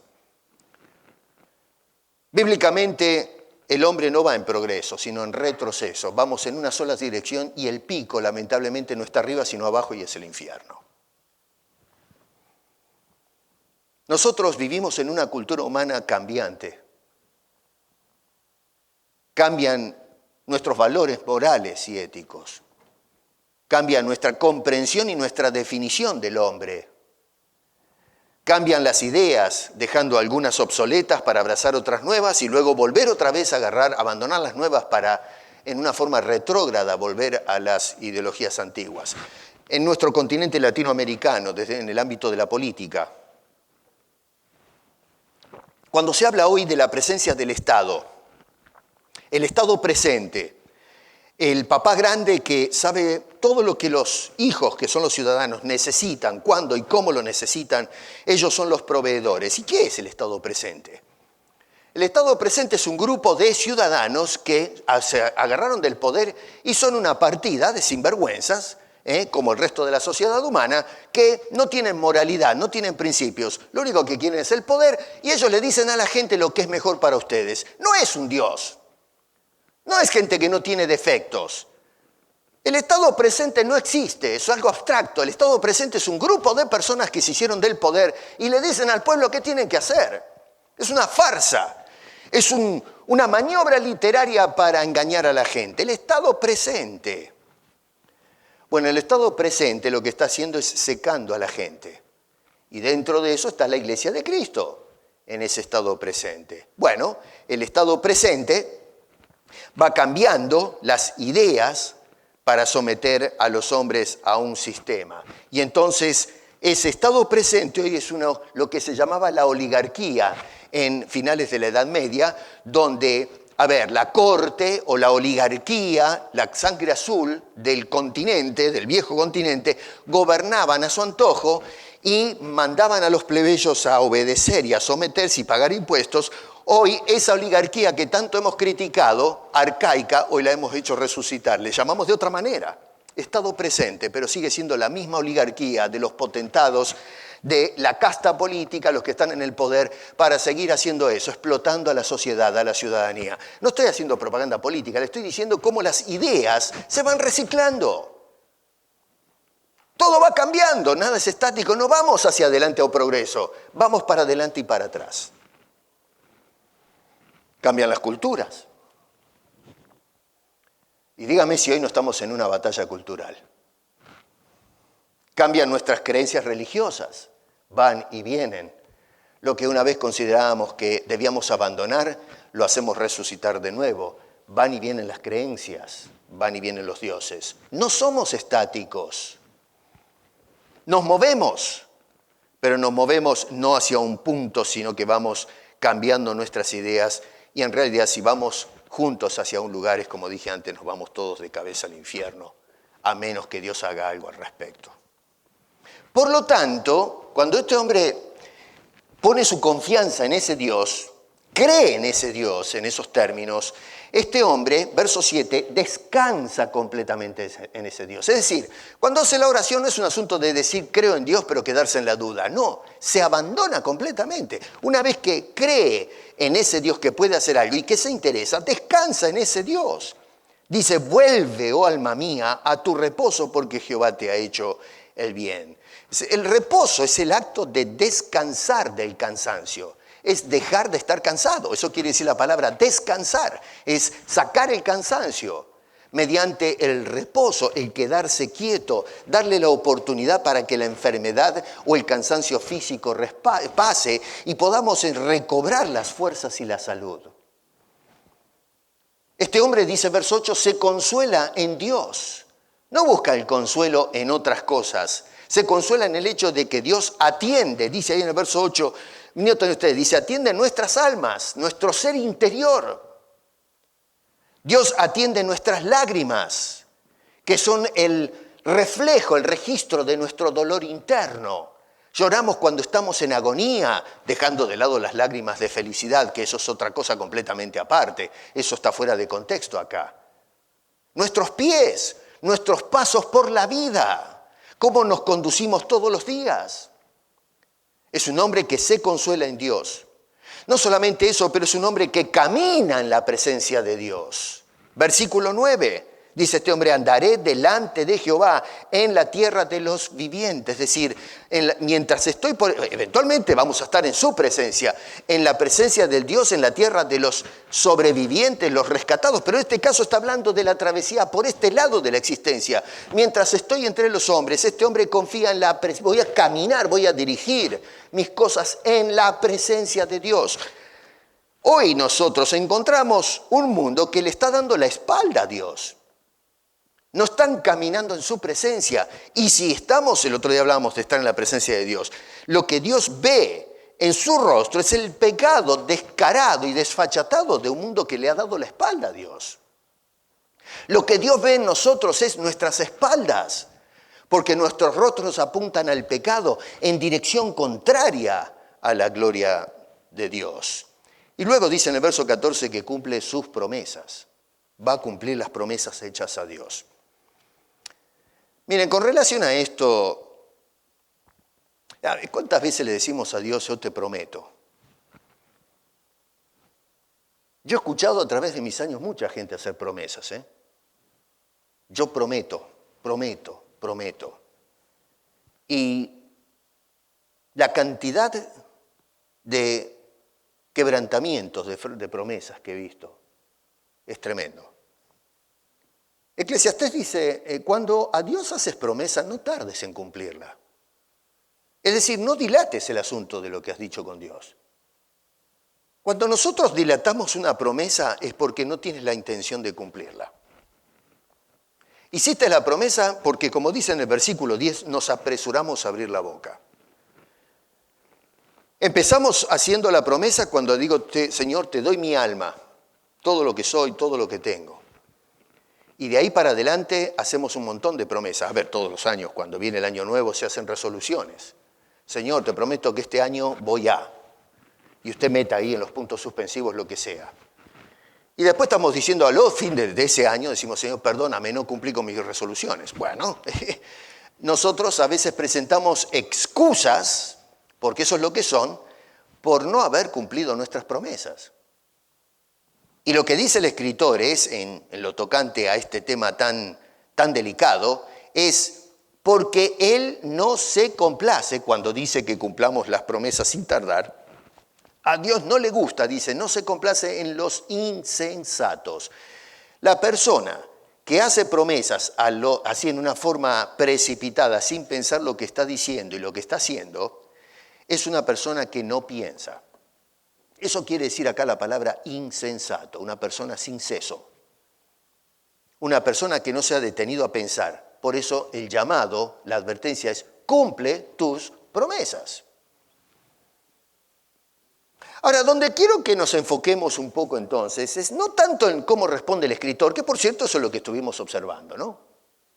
Bíblicamente, el hombre no va en progreso, sino en retroceso. Vamos en una sola dirección y el pico, lamentablemente, no está arriba, sino abajo y es el infierno. Nosotros vivimos en una cultura humana cambiante. Cambian nuestros valores morales y éticos. Cambia nuestra comprensión y nuestra definición del hombre. Cambian las ideas, dejando algunas obsoletas para abrazar otras nuevas y luego volver otra vez a abandonar las nuevas para, en una forma retrógrada, volver a las ideologías antiguas. En nuestro continente latinoamericano, en el ámbito de la política, cuando se habla hoy de la presencia del Estado, el Estado presente, el papá grande que sabe todo lo que los hijos, que son los ciudadanos, necesitan, cuándo y cómo lo necesitan, ellos son los proveedores. ¿Y qué es el Estado presente? El Estado presente es un grupo de ciudadanos que se agarraron del poder y son una partida de sinvergüenzas, como el resto de la sociedad humana, que no tienen moralidad, no tienen principios. Lo único que quieren es el poder y ellos le dicen a la gente lo que es mejor para ustedes. No es un Dios. No es gente que no tiene defectos. El estado presente no existe, es algo abstracto. El estado presente es un grupo de personas que se hicieron del poder y le dicen al pueblo qué tienen que hacer. Es una farsa, es una maniobra literaria para engañar a la gente. El estado presente. Bueno, el estado presente lo que está haciendo es secando a la gente. Y dentro de eso está la Iglesia de Cristo, en ese estado presente. Bueno, el estado presente va cambiando las ideas para someter a los hombres a un sistema. Y entonces ese estado presente hoy es lo que se llamaba la oligarquía en finales de la Edad Media, donde, la corte o la oligarquía, la sangre azul del continente, del viejo continente, gobernaban a su antojo y mandaban a los plebeyos a obedecer y a someterse y pagar impuestos. Hoy esa oligarquía que tanto hemos criticado, arcaica, hoy la hemos hecho resucitar. Le llamamos de otra manera, estado presente, pero sigue siendo la misma oligarquía de los potentados, de la casta política, los que están en el poder, para seguir haciendo eso, explotando a la sociedad, a la ciudadanía. No estoy haciendo propaganda política, le estoy diciendo cómo las ideas se van reciclando. Todo va cambiando, nada es estático, no vamos hacia adelante o progreso, vamos para adelante y para atrás. Cambian las culturas. Y dígame si hoy no estamos en una batalla cultural. Cambian nuestras creencias religiosas, van y vienen. Lo que una vez considerábamos que debíamos abandonar, lo hacemos resucitar de nuevo. Van y vienen las creencias, van y vienen los dioses. No somos estáticos. Nos movemos, pero nos movemos no hacia un punto, sino que vamos cambiando nuestras ideas. Y en realidad, si vamos juntos hacia un lugar, es como dije antes, nos vamos todos de cabeza al infierno, a menos que Dios haga algo al respecto. Por lo tanto, cuando este hombre pone su confianza en ese Dios, cree en ese Dios, en esos términos, este hombre, verso 7, descansa completamente en ese Dios. Es decir, cuando hace la oración no es un asunto de decir creo en Dios pero quedarse en la duda. No, se abandona completamente. Una vez que cree en ese Dios que puede hacer algo y que se interesa, descansa en ese Dios. Dice, vuelve, oh alma mía, a tu reposo porque Jehová te ha hecho el bien. El reposo es el acto de descansar del cansancio. Es dejar de estar cansado. Eso quiere decir la palabra descansar. Es sacar el cansancio mediante el reposo, el quedarse quieto, darle la oportunidad para que la enfermedad o el cansancio físico pase y podamos recobrar las fuerzas y la salud. Este hombre, dice verso 8, se consuela en Dios. No busca el consuelo en otras cosas. Se consuela en el hecho de que Dios atiende, dice ahí en el verso 8, noten ustedes, dice, atiende nuestras almas, nuestro ser interior. Dios atiende nuestras lágrimas, que son el reflejo, el registro de nuestro dolor interno. Lloramos cuando estamos en agonía, dejando de lado las lágrimas de felicidad, que eso es otra cosa completamente aparte. Eso está fuera de contexto acá. Nuestros pies, nuestros pasos por la vida, cómo nos conducimos todos los días. Es un hombre que se consuela en Dios. No solamente eso, pero es un hombre que camina en la presencia de Dios. Versículo 9, dice este hombre, andaré delante de Jehová en la tierra de los vivientes. Es decir, mientras estoy eventualmente vamos a estar en su presencia, en la presencia del Dios, en la tierra de los sobrevivientes, los rescatados. Pero en este caso está hablando de la travesía por este lado de la existencia. Mientras estoy entre los hombres, este hombre confía en la presencia. Voy a caminar, voy a dirigir mis cosas en la presencia de Dios. Hoy nosotros encontramos un mundo que le está dando la espalda a Dios. No están caminando en su presencia. Y si estamos, el otro día hablábamos de estar en la presencia de Dios, lo que Dios ve en su rostro es el pecado descarado y desfachatado de un mundo que le ha dado la espalda a Dios. Lo que Dios ve en nosotros es nuestras espaldas, porque nuestros rostros apuntan al pecado en dirección contraria a la gloria de Dios. Y luego dice en el verso 14 que cumple sus promesas. Va a cumplir las promesas hechas a Dios. Miren, con relación a esto, ¿cuántas veces le decimos a Dios, yo te prometo? Yo he escuchado a través de mis años mucha gente hacer promesas, Yo prometo, prometo, prometo. Y la cantidad de quebrantamientos de promesas que he visto es tremendo. Eclesiastés dice, cuando a Dios haces promesa, no tardes en cumplirla. Es decir, no dilates el asunto de lo que has dicho con Dios. Cuando nosotros dilatamos una promesa es porque no tienes la intención de cumplirla. Hiciste la promesa porque, como dice en el versículo 10, nos apresuramos a abrir la boca. Empezamos haciendo la promesa cuando digo, Señor, te doy mi alma, todo lo que soy, todo lo que tengo. Y de ahí para adelante hacemos un montón de promesas. A ver, todos los años, cuando viene el año nuevo, se hacen resoluciones. Señor, te prometo que este año voy a. Y usted meta ahí en los puntos suspensivos lo que sea. Y después estamos diciendo a los fines de ese año, decimos, Señor, perdóname, no cumplí con mis resoluciones. Bueno, nosotros a veces presentamos excusas, porque eso es lo que son, por no haber cumplido nuestras promesas. Y lo que dice el escritor es, en lo tocante a este tema tan delicado, es porque Él no se complace cuando dice que cumplamos las promesas sin tardar. A Dios no le gusta, dice, no se complace en los insensatos. La persona que hace promesas así en una forma precipitada, sin pensar lo que está diciendo y lo que está haciendo, es una persona que no piensa. Eso quiere decir acá la palabra insensato, una persona sin seso. Una persona que no se ha detenido a pensar. Por eso el llamado, la advertencia es, cumple tus promesas. Ahora, donde quiero que nos enfoquemos un poco entonces es no tanto en cómo responde el escritor, que por cierto eso es lo que estuvimos observando, ¿no?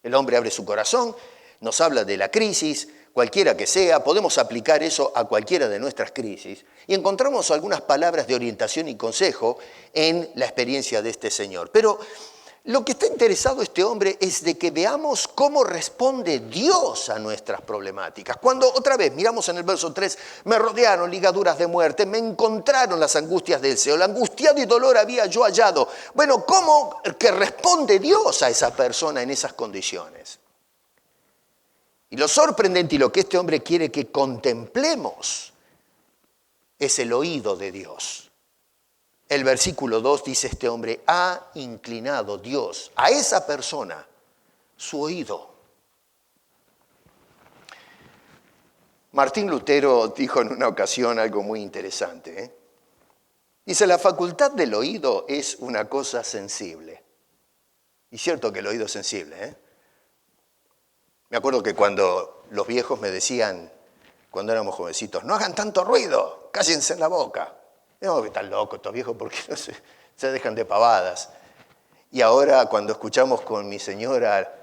El hombre abre su corazón, nos habla de la crisis, cualquiera que sea, podemos aplicar eso a cualquiera de nuestras crisis y encontramos algunas palabras de orientación y consejo en la experiencia de este señor. Pero lo que está interesado este hombre es de que veamos cómo responde Dios a nuestras problemáticas. Cuando otra vez miramos en el verso 3, me rodearon ligaduras de muerte, me encontraron las angustias del Seol, angustiado y dolor había yo hallado. Bueno, ¿cómo que responde Dios a esa persona en esas condiciones? Y lo sorprendente y lo que este hombre quiere que contemplemos es el oído de Dios. El versículo 2 dice este hombre, ha inclinado Dios a esa persona su oído. Martín Lutero dijo en una ocasión algo muy interesante. Dice, la facultad del oído es una cosa sensible. Y cierto que el oído es sensible, Me acuerdo que cuando los viejos me decían, cuando éramos jovencitos, no hagan tanto ruido, cállense en la boca. No, que están locos estos viejos porque no se dejan de pavadas. Y ahora cuando escuchamos con mi señora,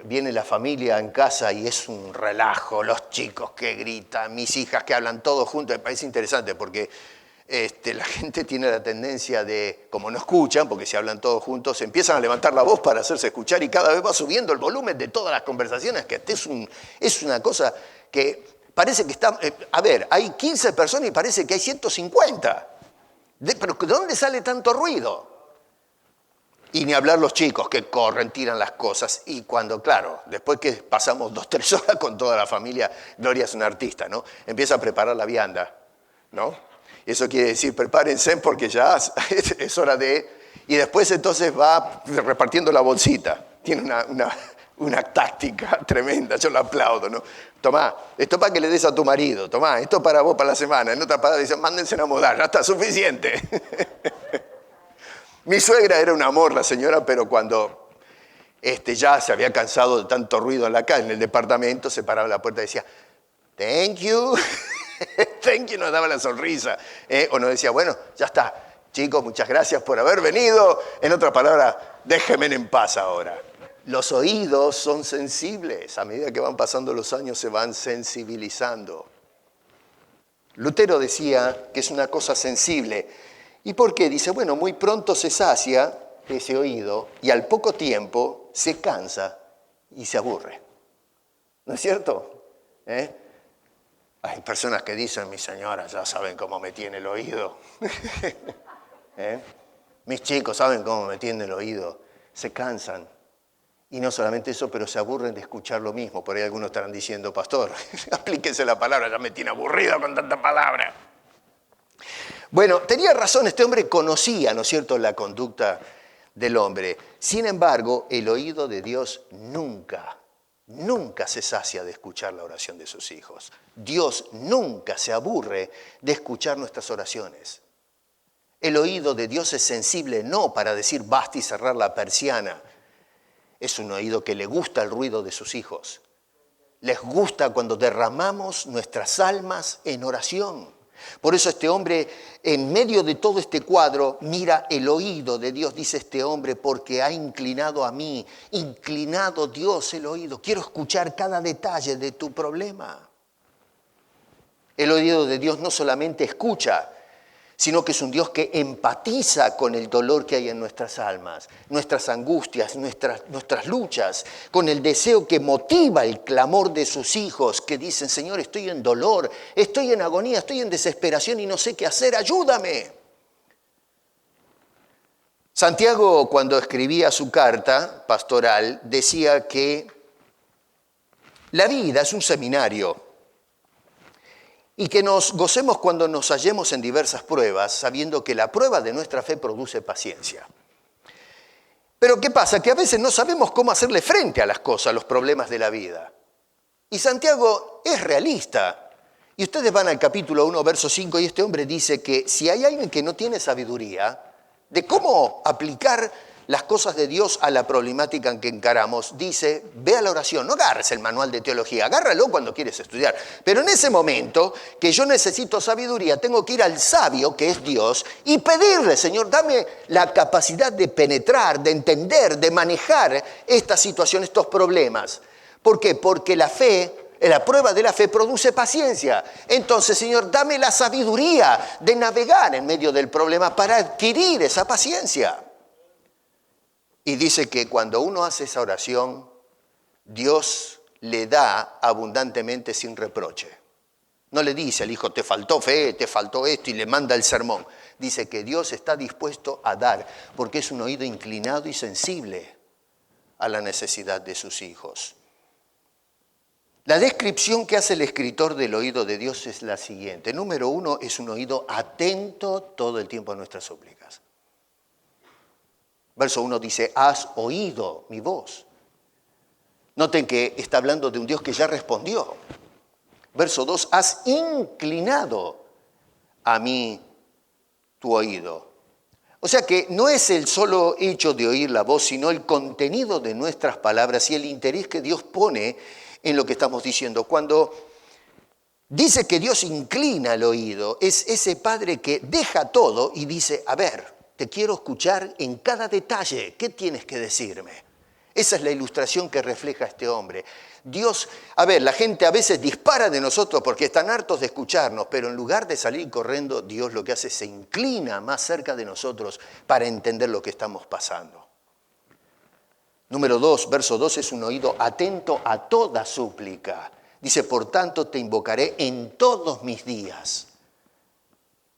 viene la familia en casa y es un relajo, los chicos que gritan, mis hijas que hablan todos juntos, me parece interesante porque la gente tiene la tendencia de, como no escuchan, porque si hablan todos juntos, empiezan a levantar la voz para hacerse escuchar y cada vez va subiendo el volumen de todas las conversaciones, que es una cosa que parece que está... A ver, hay 15 personas y parece que hay 150. ¿Pero de dónde sale tanto ruido? Y ni hablar los chicos que corren, tiran las cosas. Y cuando, claro, después que pasamos 2-3 horas con toda la familia, Gloria es una artista, ¿no? Empieza a preparar la vianda, ¿no? Eso quiere decir, prepárense porque ya es hora de... Y después entonces va repartiendo la bolsita. Tiene una táctica tremenda, yo la aplaudo, ¿no? Tomá, esto para que le des a tu marido, tomá, esto para vos para la semana. En otra palabra dicen, mándense a mudar, ya está suficiente. Mi suegra era un amor, la señora, pero cuando ya se había cansado de tanto ruido en el departamento, se paraba en la puerta y decía, thank you, thank you, nos daba la sonrisa. O nos decía, bueno, ya está, chicos, muchas gracias por haber venido. En otra palabra, déjenme en paz ahora. Los oídos son sensibles, a medida que van pasando los años se van sensibilizando. Lutero decía que es una cosa sensible. ¿Y por qué? Dice, bueno, muy pronto se sacia ese oído y al poco tiempo se cansa y se aburre. ¿No es cierto? Hay personas que dicen, mi señora, ya saben cómo me tiene el oído. Mis chicos saben cómo me tiene el oído. Se cansan Y no solamente eso, pero se aburren de escuchar lo mismo. Por ahí algunos estarán diciendo, pastor, aplíquese la palabra, ya me tiene aburrido con tanta palabra. Bueno, tenía razón, este hombre conocía, ¿no es cierto?, la conducta del hombre. Sin embargo, el oído de Dios nunca se sacia de escuchar la oración de sus hijos. Dios nunca se aburre de escuchar nuestras oraciones. El oído de Dios es sensible no para decir basta y cerrar la persiana. Es un oído que le gusta el ruido de sus hijos. Les gusta cuando derramamos nuestras almas en oración. Por eso este hombre, en medio de todo este cuadro, mira el oído de Dios, dice este hombre, porque ha inclinado a mí, inclinado Dios el oído. Quiero escuchar cada detalle de tu problema. El oído de Dios no solamente escucha, sino que es un Dios que empatiza con el dolor que hay en nuestras almas, nuestras angustias, nuestras luchas, con el deseo que motiva el clamor de sus hijos, que dicen, Señor, estoy en dolor, estoy en agonía, estoy en desesperación y no sé qué hacer, ayúdame. Santiago, cuando escribía su carta pastoral, decía que la vida es un seminario, y que nos gocemos cuando nos hallemos en diversas pruebas, sabiendo que la prueba de nuestra fe produce paciencia. Pero ¿qué pasa? Que a veces no sabemos cómo hacerle frente a las cosas, a los problemas de la vida. Y Santiago es realista. Y ustedes van al capítulo 1, verso 5, y este hombre dice que si hay alguien que no tiene sabiduría de cómo aplicar las cosas de Dios a la problemática en que encaramos, dice, ve a la oración, no agarres el manual de teología, agárralo cuando quieres estudiar. Pero en ese momento que yo necesito sabiduría, tengo que ir al sabio, que es Dios, y pedirle, Señor, dame la capacidad de penetrar, de entender, de manejar esta situación, estos problemas. ¿Por qué? Porque la fe, la prueba de la fe produce paciencia. Entonces, Señor, dame la sabiduría de navegar en medio del problema para adquirir esa paciencia. Y dice que cuando uno hace esa oración, Dios le da abundantemente sin reproche. No le dice al hijo, te faltó fe, te faltó esto, y le manda el sermón. Dice que Dios está dispuesto a dar, porque es un oído inclinado y sensible a la necesidad de sus hijos. La descripción que hace el escritor del oído de Dios es la siguiente. Número 1, es un oído atento todo el tiempo a nuestras súplicas. Verso 1 dice, has oído mi voz. Noten que está hablando de un Dios que ya respondió. Verso 2, has inclinado a mí tu oído. O sea que no es el solo hecho de oír la voz, sino el contenido de nuestras palabras y el interés que Dios pone en lo que estamos diciendo. Cuando dice que Dios inclina el oído, es ese padre que deja todo y dice, a ver, te quiero escuchar en cada detalle. ¿Qué tienes que decirme? Esa es la ilustración que refleja este hombre. Dios, a ver, la gente a veces dispara de nosotros porque están hartos de escucharnos, pero en lugar de salir corriendo, Dios lo que hace es se inclina más cerca de nosotros para entender lo que estamos pasando. Número 2, verso 2, es un oído atento a toda súplica. Dice, por tanto te invocaré en todos mis días.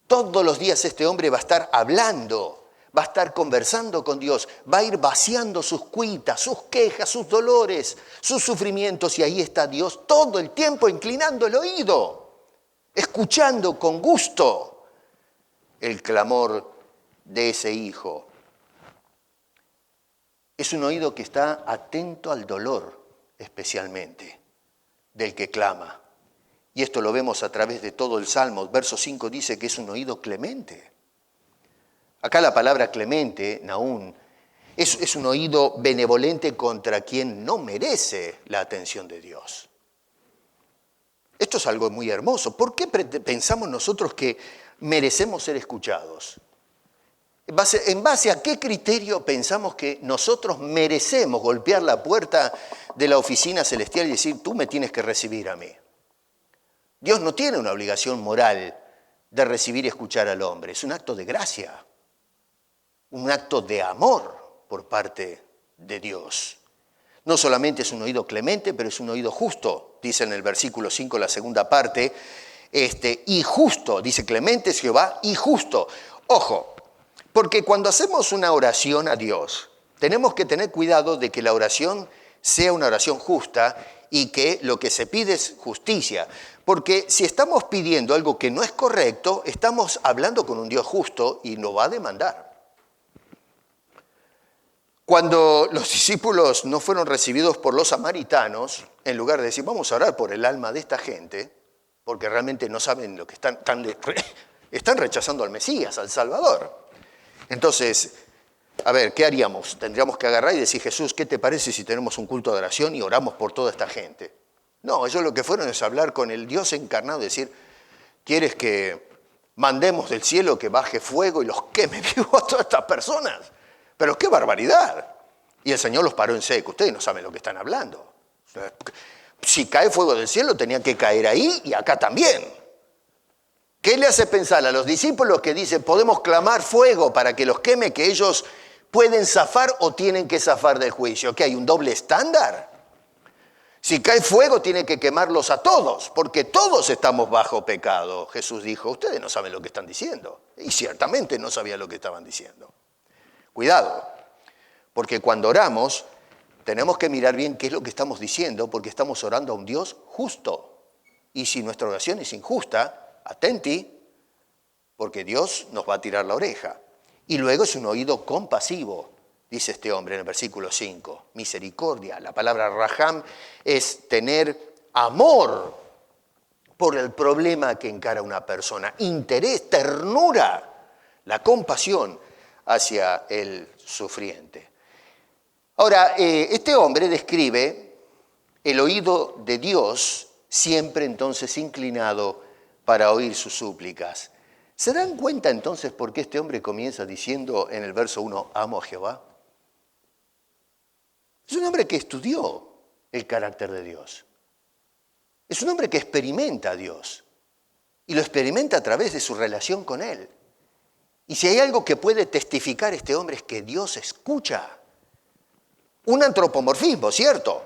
Todos los días este hombre va a estar hablando, va a estar conversando con Dios, va a ir vaciando sus cuitas, sus quejas, sus dolores, sus sufrimientos, y ahí está Dios todo el tiempo inclinando el oído, escuchando con gusto el clamor de ese hijo. Es un oído que está atento al dolor, especialmente, del que clama. Y esto lo vemos a través de todo el Salmo. Verso 5 dice que es un oído clemente. Acá la palabra clemente, Nahum, es un oído benevolente contra quien no merece la atención de Dios. Esto es algo muy hermoso. ¿Por qué pensamos nosotros que merecemos ser escuchados? ¿En base a qué criterio pensamos que nosotros merecemos golpear la puerta de la oficina celestial y decir, tú me tienes que recibir a mí? Dios no tiene una obligación moral de recibir y escuchar al hombre. Es un acto de gracia, un acto de amor por parte de Dios. No solamente es un oído clemente, pero es un oído justo. Dice en el versículo 5, la segunda parte, y justo. Dice, clemente es Jehová y justo. Ojo, porque cuando hacemos una oración a Dios Tenemos que tener cuidado de que la oración sea una oración justa y que lo que se pide es justicia. Porque si estamos pidiendo algo que no es correcto, estamos hablando con un Dios justo y nos va a demandar. Cuando los discípulos no fueron recibidos por los samaritanos, en lugar de decir, vamos a orar por el alma de esta gente, porque realmente no saben lo que están rechazando al Mesías, al Salvador. Entonces, a ver, ¿qué haríamos? Tendríamos que agarrar y decir, Jesús, ¿qué te parece si tenemos un culto de oración y oramos por toda esta gente? No, ellos lo que fueron es hablar con el Dios encarnado y decir, ¿quieres que mandemos del cielo que baje fuego y los queme vivos a todas estas personas? Pero qué barbaridad. Y el Señor los paró en seco. Ustedes no saben lo que están hablando. Si cae fuego del cielo, tenía que caer ahí y acá también. ¿Qué le hace pensar a los discípulos que dicen, podemos clamar fuego para que los queme, que ellos pueden zafar o tienen que zafar del juicio? ¿Que hay un doble estándar? Si cae fuego, tiene que quemarlos a todos, porque todos estamos bajo pecado. Jesús dijo, ustedes no saben lo que están diciendo. Y ciertamente no sabían lo que estaban diciendo. Cuidado, porque cuando oramos tenemos que mirar bien qué es lo que estamos diciendo, porque estamos orando a un Dios justo. Y si nuestra oración es injusta, atenti, porque Dios nos va a tirar la oreja. Y luego es un oído compasivo, dice este hombre en el versículo 5. Misericordia, la palabra raham es tener amor por el problema que encara una persona, interés, ternura, la compasión hacia el sufriente. Ahora, este hombre describe el oído de Dios siempre entonces inclinado para oír sus súplicas. ¿Se dan cuenta entonces por qué este hombre comienza diciendo en el verso 1, amo a Jehová? Es un hombre que estudió el carácter de Dios. Es un hombre que experimenta a Dios y lo experimenta a través de su relación con Él. Y si hay algo que puede testificar este hombre es que Dios escucha. Un antropomorfismo, ¿cierto?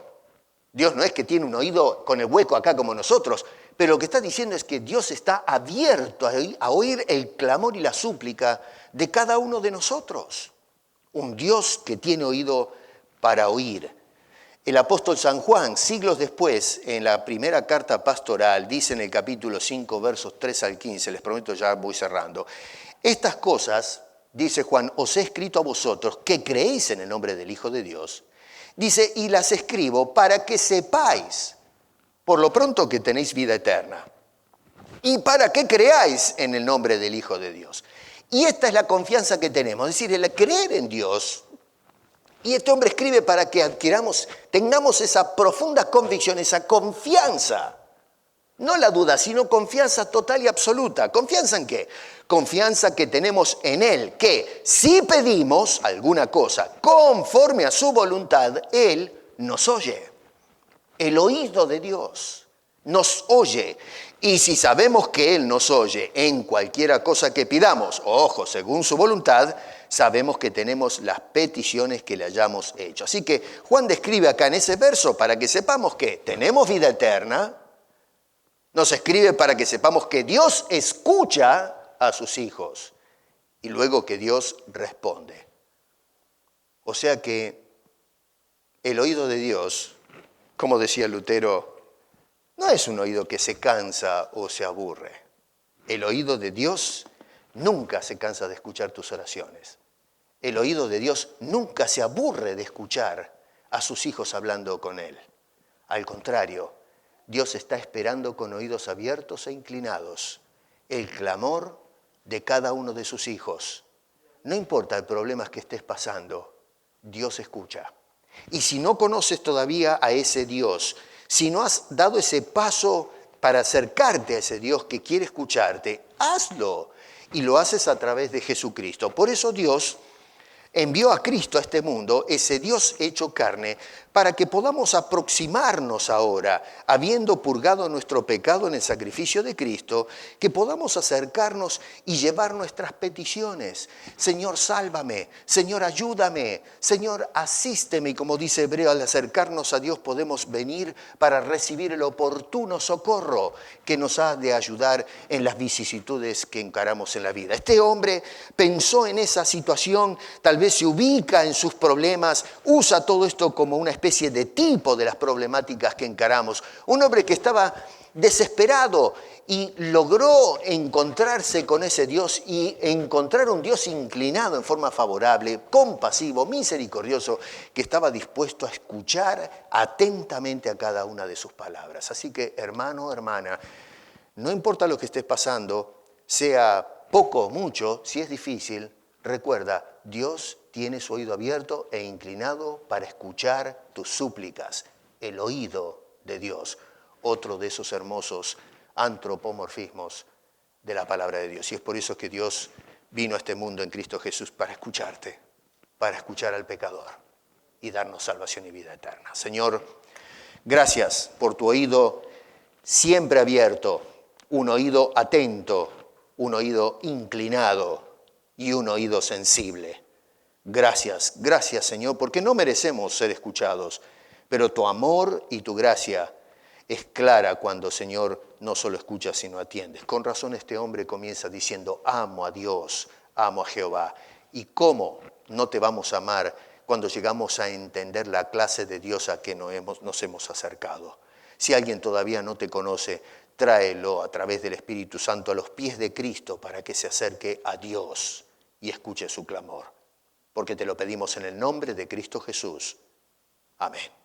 Dios no es que tiene un oído con el hueco acá como nosotros, pero lo que está diciendo es que Dios está abierto a oír el clamor y la súplica de cada uno de nosotros. Un Dios que tiene oído para oír. El apóstol San Juan, siglos después, en la primera carta pastoral, dice en el capítulo 5, versos 3 al 15, les prometo ya voy cerrando, estas cosas, dice Juan, os he escrito a vosotros que creéis en el nombre del Hijo de Dios. Dice, y las escribo para que sepáis, por lo pronto, que tenéis vida eterna. Y para que creáis en el nombre del Hijo de Dios. Y esta es la confianza que tenemos, es decir, el creer en Dios. Y este hombre escribe para que tengamos esa profunda convicción, esa confianza. No la duda, sino confianza total y absoluta. ¿Confianza en qué? Confianza que tenemos en Él, que si pedimos alguna cosa conforme a su voluntad, Él nos oye. El oído de Dios nos oye. Y si sabemos que Él nos oye en cualquiera cosa que pidamos, ojo, según su voluntad, sabemos que tenemos las peticiones que le hayamos hecho. Así que Juan describe acá en ese verso para que sepamos que tenemos vida eterna. Nos escribe para que sepamos que Dios escucha a sus hijos y luego que Dios responde. O sea que el oído de Dios, como decía Lutero, no es un oído que se cansa o se aburre. El oído de Dios nunca se cansa de escuchar tus oraciones. El oído de Dios nunca se aburre de escuchar a sus hijos hablando con Él. Al contrario, Dios está esperando con oídos abiertos e inclinados el clamor de cada uno de sus hijos. No importa el problema que estés pasando, Dios escucha. Y si no conoces todavía a ese Dios, si no has dado ese paso para acercarte a ese Dios que quiere escucharte, hazlo. Y lo haces a través de Jesucristo. Por eso Dios envió a Cristo a este mundo, ese Dios hecho carne, para que podamos aproximarnos ahora, habiendo purgado nuestro pecado en el sacrificio de Cristo, que podamos acercarnos y llevar nuestras peticiones. Señor, sálvame. Señor, ayúdame. Señor, asísteme. Y como dice Hebreo, al acercarnos a Dios podemos venir para recibir el oportuno socorro que nos ha de ayudar en las vicisitudes que encaramos en la vida. Este hombre pensó en esa situación, tal vez vez se ubica en sus problemas, usa todo esto como una especie de tipo de las problemáticas que encaramos. Un hombre que estaba desesperado y logró encontrarse con ese Dios y encontrar un Dios inclinado en forma favorable, compasivo, misericordioso, que estaba dispuesto a escuchar atentamente a cada una de sus palabras. Así que, hermano, hermana, no importa lo que estés pasando, sea poco o mucho, si es difícil, recuerda, Dios tiene su oído abierto e inclinado para escuchar tus súplicas, el oído de Dios, otro de esos hermosos antropomorfismos de la palabra de Dios. Y es por eso que Dios vino a este mundo en Cristo Jesús para escucharte, para escuchar al pecador y darnos salvación y vida eterna. Señor, gracias por tu oído siempre abierto, un oído atento, un oído inclinado y un oído sensible. Gracias, gracias Señor, porque no merecemos ser escuchados, pero tu amor y tu gracia es clara cuando, Señor, no solo escuchas, sino atiendes. Con razón este hombre comienza diciendo, amo a Dios, amo a Jehová. ¿Y cómo no te vamos a amar cuando llegamos a entender la clase de Dios a que nos hemos acercado? Si alguien todavía no te conoce, tráelo a través del Espíritu Santo a los pies de Cristo para que se acerque a Dios y escuche su clamor. Porque te lo pedimos en el nombre de Cristo Jesús. Amén.